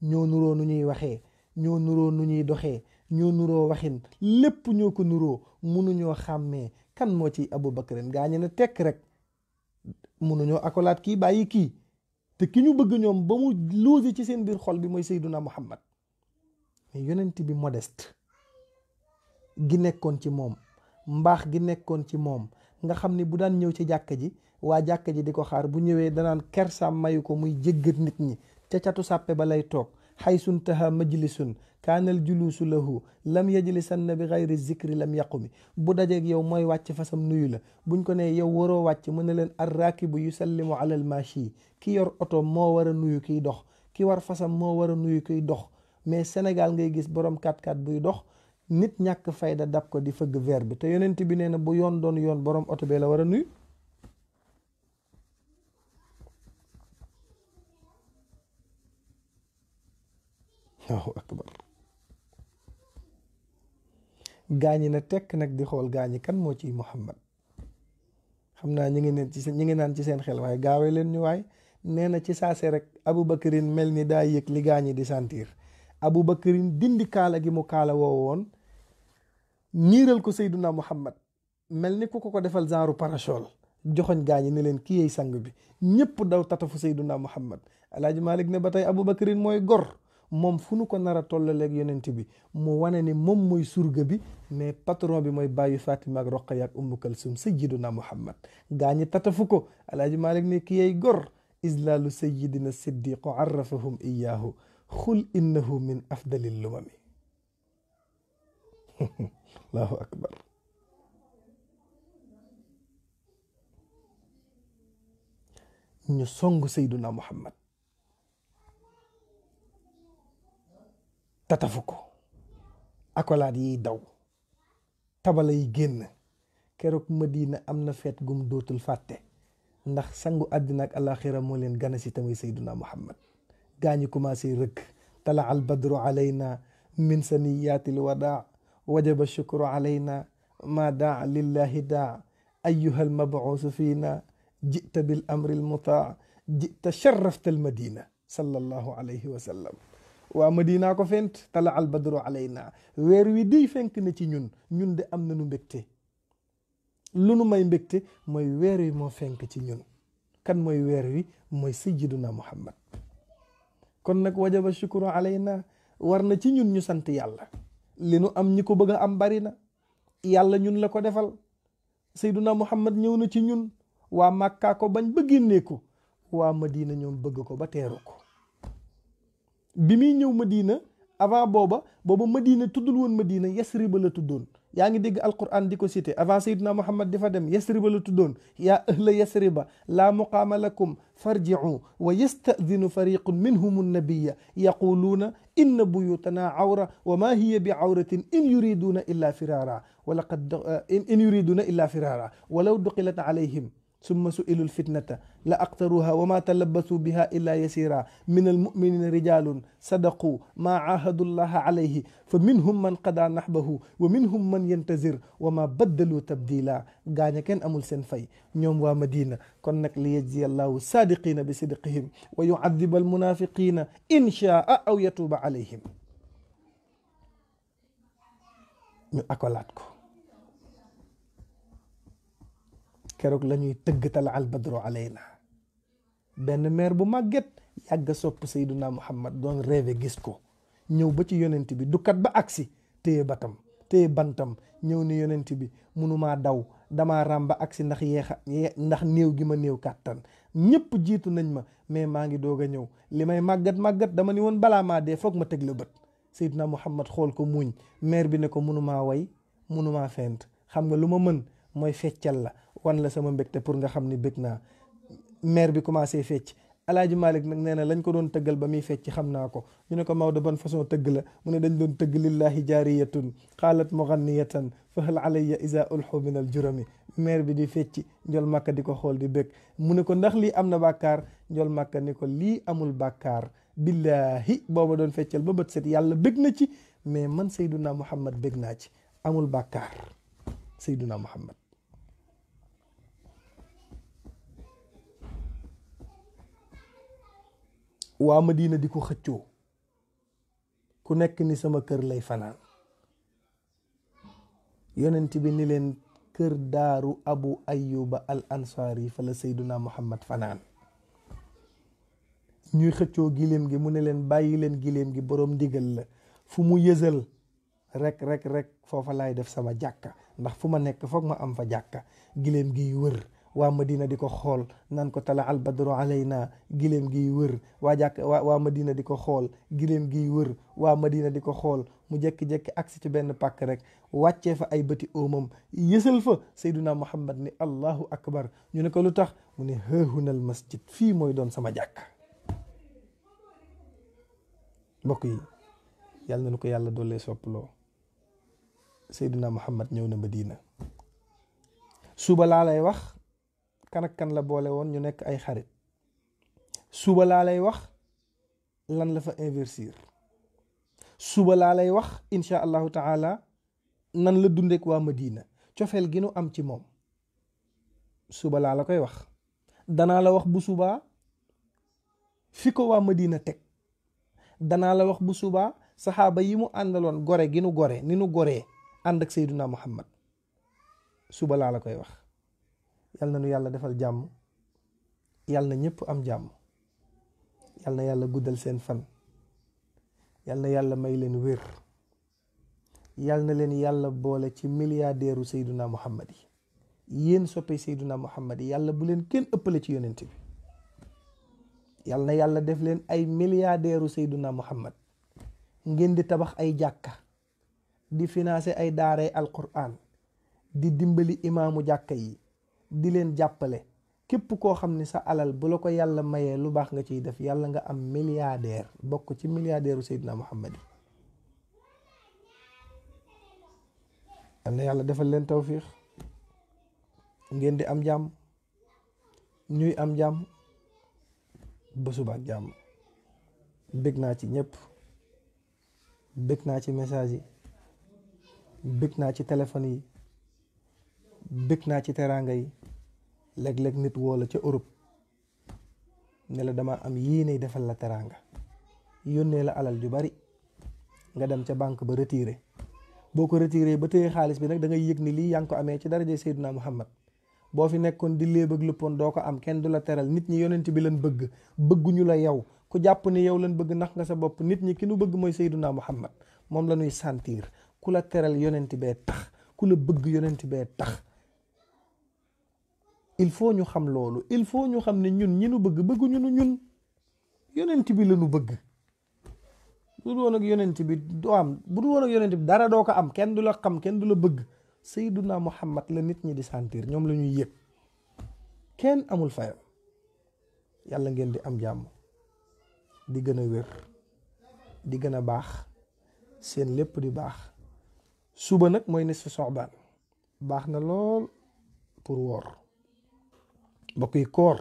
ñoo nuroo nu ñuy waxee, ñoo nuroo nu ñuy doxee, ñoo nuroo waxin, lépp ñoo ko nuroo. mënuñoo xàmmee kan moo ci Abu Bakrin. gaañi ne tekk rek, mënuñoo akolaat kii bàyyi kii. te ki ñu bëgg ñoom ba mu luusi ci seen biir xol bi mooy Seyduna Muhammad. mais yonent bi modeste gi nekkoon ci moom, mbaax gi nekkoon ci moom, nga xam ni bu daan ñëw ci jàkka ji waa jàkka ji di ko xaar, bu ñëwee danaan kersaam mayu ko muy jéggat nit ñi ca catu sàppe ba lay toog. xaysun taha majlisun kaanal juluusu lahu lam yajlisanna bi xayri zikri lam yaqumi. bu dajeeg yow mooy wàcc fasam nuyu la, buñ ko nee yow waroo wàcc mu ne leen arrakibu yusallimu ala al mashi. ki yor oto moo war a nuyu kiy dox, ki war fasam moo war a nuyu kiy dox. mais Sénégal ngay gis borom 4x4 buy dox, nit ñàkk fayda dab ko di fëgg verre bi, te yonent bi nee na bu yoon doon yoon borom oto bee la war a nuyu. Allahu akbar. gaañi na tekk nag di xool gaañi kan moo ciy Muhammad. xam naa ñu ngi naan ci seen xel waaye gaawee leen ñu waay. nee na ci saase rek Aboubacarin mel ni daa yëg li gaañi di sentir. Aboubacarin dindi kaala gi mu kaala woo woon, niiral ko Seyduna Muhammad, mel ni ku ko defal genre parasol, joxoñ gaañi ne leen ki yey sang bi. ñëpp daw tatafu Seyduna Muhammad. Alaaji Malik ne ba tey Aboubacarin mooy gor. moom fu nu ko nar a tollaleeg yonent bi mu wane ni moom mooy surga bi, mais patron bi mooy bàyyi Fatima ak Roqaya ak Ummu Kalsum sayyiduna Muhammad. gaañi tatafu ko. Alaaji Malik ne ki yey gor. islaalu sayyidina siddiqu arrafahum iyaahu xul innahu min afdalil lumami. Allahu akbar. ñu song Seyduna Muhammad tatafu ko, akolaat yiy daw, tabala yi génn. keroog Madina am na feet gum dootul fàtte, ndax sangu àddina ak alaxira moo leen gana si tamit Seyduna Muhammad. gaa ñi commencé rëkk. tala al badru alayna min saniyatil wadaa wajaba shukru alayna ma daa lillahi daa ayyuha al mabuusu fiina jita bil amri al mutaa jita sharrafta al madina sallallahu alayhi wa sallam. waa Madina ko fent. tala al badru alayna, weer wi dey fenk na ci ñun, ñun de am nañu mbégte. lu nu may mbégte mooy weer wi moo fenk ci ñun. kan mooy weer wi? mooy sayyiduna Muhammad. kon nag wajaba shukru alayna, war na ci ñun ñu sant yàlla. li nu am ñi ko bëgg a am bari na, yàlla ñun la ko defal. sayyiduna Muhammad ñëw na ci ñun. waa Màkkaa ko bañ ba génnee ko, waa Madina ñoom bëgg ko ba teeru ko. bi muy ñëw Madina, avant booba Madina tuddul woon Madina, Yasriba la tuddoon. yaa ngi dégg alquran di ko cité. avant Seydina Muhammad di fa dem Yasriba la tuddoon. yaa ahla Yasriba laa muqaama lakum farji'u wa yastadinu fariqun minhum annabiya yaquluuna inna buyutana awra wa ma hiya bi awratin in yuriduna illa firara wa laqad in yuriduna illa firara walaw duqilat alayhim summa su'ilu lfitnata la aqtaruha wa ma talabasu biha illa yasira min almuminina rijalun sadaqu ma ahadu llaha alayhi fa minhum man qada nahbahu wa minhum man yantazir wa ma baddalu tabdila. gaaña kenn amul seen fay ñoom waa Madina. kon nag li yajziya allahu sadiqina bi sidqihim wa yu'adhiba almunafiqina in shaa aw yatuba alayhim. ñu akolaat ko. keroog la ñuy tëgg tala al badru alayna. benn meer bu màgget yàgg sopp Seyduna Muhammad doon rêve gis ko, ñëw ba ci yonent bi dukkat ba agsi, téye bantam ñëw ni yonent bi munumaa daw, damaa ràmba agsi ndax néew gi ma néew kàttan. ñëpp jiitu nañ ma mais maa ngi doog a ñëw. li may màggat dama ni woon balaa maa dee foog ma teg la bët. Seyduna Muhammad xool ko muñ. meer bi ne ko munumaa way, munumaa fent. xam nga lu ma mën mooy feccal la, wan la sama mbégte pour nga xam ni bég naa. maire bi commencé fecc. Alaaji Malik nag nee na lañ ko doon tëggal ba muy fecc xam naa ko. ñu ne ko Maodo ban façon tëgg la? mu ne dañ doon tëgg lillahi jaariyatun xaalat mughanniyatan fa hal alayya isa ulhu min al jurami. maire bi di fecc, njol màkka di ko xool di bég. mu ne ko ndax lii am na bàkkaar? njol màkka ni ko lii amul bàkkaar. billahi booba doon feccal ba bët set, yàlla bég na ci, mais man Seyduna Muhammad bég naa ci. amul bàkkaar Seyduna Muhammad. waa Madina di ko xëccoo, ku nekk ni sama kër lay fanaan. yonent bi ni leen kër daaru Abu Ayyuba al Ansari fa la Seyduna Muhammad fanaan. ñuy xëccoo giléem gi mu ne leen bàyyi leen giléem gi boroom ndigal la, fu mu yësal rek foofa laay def sama jàkka, ndax fu ma nekk foog ma am fa jàkka. giléem giy wër waa Madina di ko xool naan ko tala al badru alayna, giléem giy wër waa Madina di ko xool, giléem giy wër waa Madina di ko xool. mu jekki-jekki agsi ci benn pàkk rek wàccee fa ay bëti óomam yësal fa Seyduna Muhammad ni allahu akbar. ñu ne ko lu tax mu ne haahunal masjid, fii mooy doon sama jàkka. mbokk yi yàlla na nu ko yàlla doole soppaloo. Seyduna Muhammad ñëw na Madina. suba laa lay wax kan ak kan la boole woon ñu nekk ay xarit. suba laa lay wax lan la fa investir. suba laa lay wax insha allahu taala nan la dundeek waa Madina, cofeel gi nu am ci moom. suba laa la koy wax. danaa la wax bu subaa fi ko waa Madina teg. danaa la wax bu subaa saxaaba yi mu àndaloon gore gi nu gore ni nu goree ànd ak Seyduna Muhammad. suba laa la koy wax. yal na nu yàlla defal jàmm, yal na ñëpp am jàmm, yal na yàlla guddal seen fan, yal na yàlla may leen wér, yal na leen yàlla boole ci milliardaire Seyduna Muhammad yi. yéen soppee Seyduna Muhammad yi yàlla bu leen kenn ëppale ci yonent bi. yal na yàlla def leen ay milliardaire Seyduna Muhammad, ngeen di tabax ay jàkka, di financer ay daaray alquran, di dimbali imaamu jàkka yi, di leen jàppale. képp koo xam ne sa alal bu la ko yàlla mayee lu baax nga ciy def, yàlla nga am milliardaire, bokk ci milliardaire Seydina Muhammad yi. yal na yàlla defal leen tawfiix, ngeen di am jàmm, ñuy am jàmm, ba suba ak jàmm. bëgg naa ci ñëpp, bëgg naa ci message yi, bëgg naa ci téléphone yi, bëgg naa ci teraanga yi. léeg-léeg nit woo la ca Europe ne la dama am yéene defal la teraanga, yónnee la alal ju bari, nga dem ca banque ba retiré. boo ko retiré ba téye xaalis bi nag da ngay yëg ni lii yaa ngi ko amee ci daraja Seydina Muhammad. boo fi nekkoon di léeb ak luppoon doo ko am, kenn du la teral. nit ñi yonent bi lan bëgg, bëgguñu la yow. ku jàpp ni yow lan bëgg nax nga sa bopp. nit ñi ki nu bëgg mooy Seydina Muhammad, moom la ñuy sentir. ku la teral yonent bee tax, ku la bëgg yonent bee tax. il faut ñu xam loolu. il faut ñu xam ne ñun ñi nu bëgg bëgguñu nu ñun, yonent bi la nu bëgg. bu dul woon ak yonent bi doo am, bu dul woon ak yonent bi dara doo ko am, kenn du la xam, kenn du la bëgg. Seydina Muhammad la nit ñi di sentir, ñoom la ñuy yëg, kenn amul fayam. yàlla ngeen di am jàmm, di gën a wér, di gën a baax, seen lépp di baax. suba nag mooy nisfu Soxbaan, baax na lool pour woor. mbokk yi, koor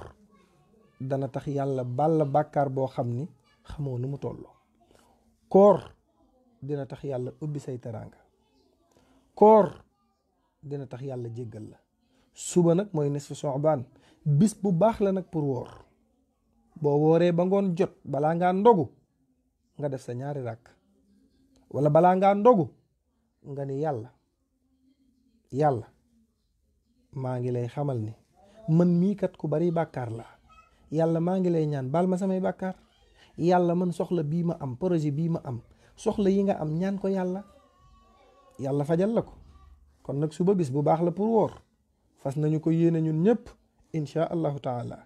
dana tax yàlla baal la bàkkaar boo xam ni xamoo nu mu tolloo. koor dina tax yàlla ubbi say teraanga. koor dina tax yàlla jéggal la. suba nag mooy nisfu Soxbaan, bis bu baax la nag pour woor. boo wooree ba ngoon jot, balaa ngaa ndogu nga def sa ñaari ràkk, wala balaa ngaa ndogu nga ni yàlla maa ngi lay xamal ni man mii kat ku bari bàkkaar la. yàlla maa ngi lay ñaan baal ma samay bàkkaar. yàlla man soxla bii ma am, projet bii ma am, soxla yi nga am, ñaan ko yàlla fajal la ko. kon nag suba bis bu baax la pour woor. fas nañu ko yéene ñun ñëpp insha allahu taala.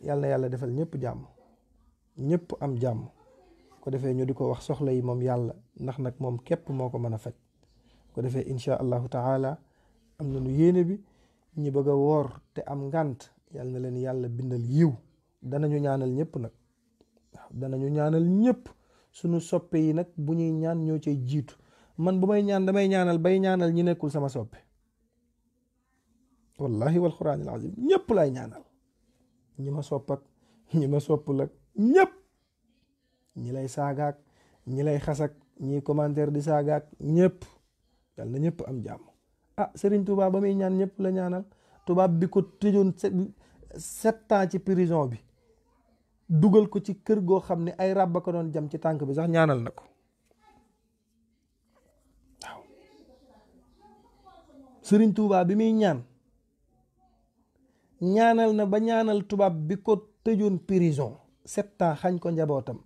yàlla na yàlla defal ñëpp jàmm, ñëpp am jàmm. ko defee ñu di ko wax soxla yi moom yàlla, ndax nag moom képp moo ko mën a faj. ko defee insha allahu taala am nañu yéene bi. ñi bëgg a woor te am ngànt, yàlla na leen yàlla bindal yiw. danañu ñaanal ñëpp nag, waaw danañu ñaanal ñëpp. suñu soppe yi nag bu ñuy ñaan ñoo cay jiitu. man bu may ñaan damay ñaanal bay ñaanal ñi nekkul sama soppe. wallahi wal quraanil azim ñëpp lay ñaanal. ñi ma sopp ak ñi ma soppul ak ñëpp. ñi lay saagaak, ñi lay xasak, ñi commentaire di saagaak ñëpp. yàlla na ñëpp am jàmm. Serigne Touba ba muy ñaan ñëpp la ñaanal. tubaab bi ko tëjoon 7 ans ci prison bi, dugal ko ci kër goo xam ne ay ràbba ko doon jam ci tànk bi sax ñaanal na ko. waaw Serigne Touba bi muy ñaanal na ba ñaanal tubaab bi ko tëjoon prison 7 ans xañ ko njabootam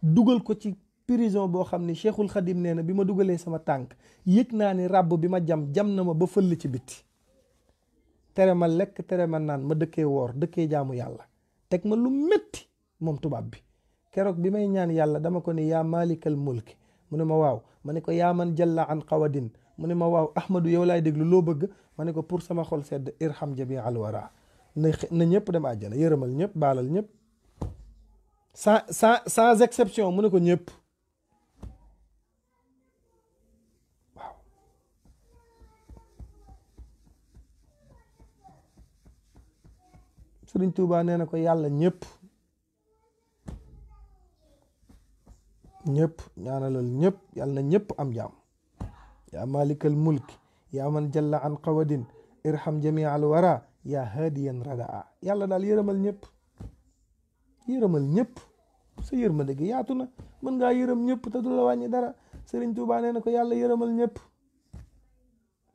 dugal ko ci prison boo xam ni Cheikhul Khadim nee na bi ma dugalee sama tànk yëg naa ni ràbb bi ma jam na ma ba fëll ci bitti tere ma lekk tere ma naan ma dëkkee woor dëkkee jaamu yàlla teg ma lu metti moom tubaab bi keroog bi may ñaan yàlla dama ko ni yaa malikal mulki mu ne ma waaw ma ne ko yaa man jalla an qawadin mu ne ma waaw Ahmadu yow laay déglu loo bëgg ma ne ko pour sama xol sedd irham jabi alwara na ñëpp dem àjjana yërëmal ñëpp baalal ñëpp sans exception mu ne ko ñëpp waaw Sëriñ Tuubaa nee na ko yàlla ñëpp ñaanalal ñëpp yàlla na ñëpp am jàmm yaa malikal mulki yaa man jalla an qawadin irham jami al wara yaa hadiyan radaa yàlla daal yërëmal ñëpp sa yërmande gi yaatu na mën ngaa yërëm ñëpp te du la wàññi dara Sëriñ Tuubaa nee na ko yàlla yërëmal ñëpp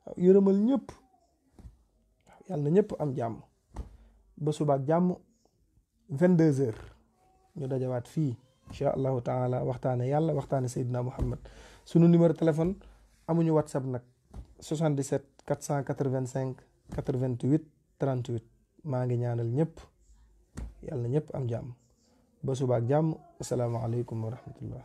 waaw yërëmal ñëpp waaw yàlla na ñëpp am jàmm ba subaak jàmm 22h ñu dajawaat fii incha allahu taala waxtaane yàlla waxtaane Seydina Muhammad sunu numéro téléphone amuñu whatsapp nag 77 485 88 38 maa ngi ñaanal ñëpp yàlla na ñëpp am jàmm ba subaak jàmm asalaamaaleykum wa rahmatullah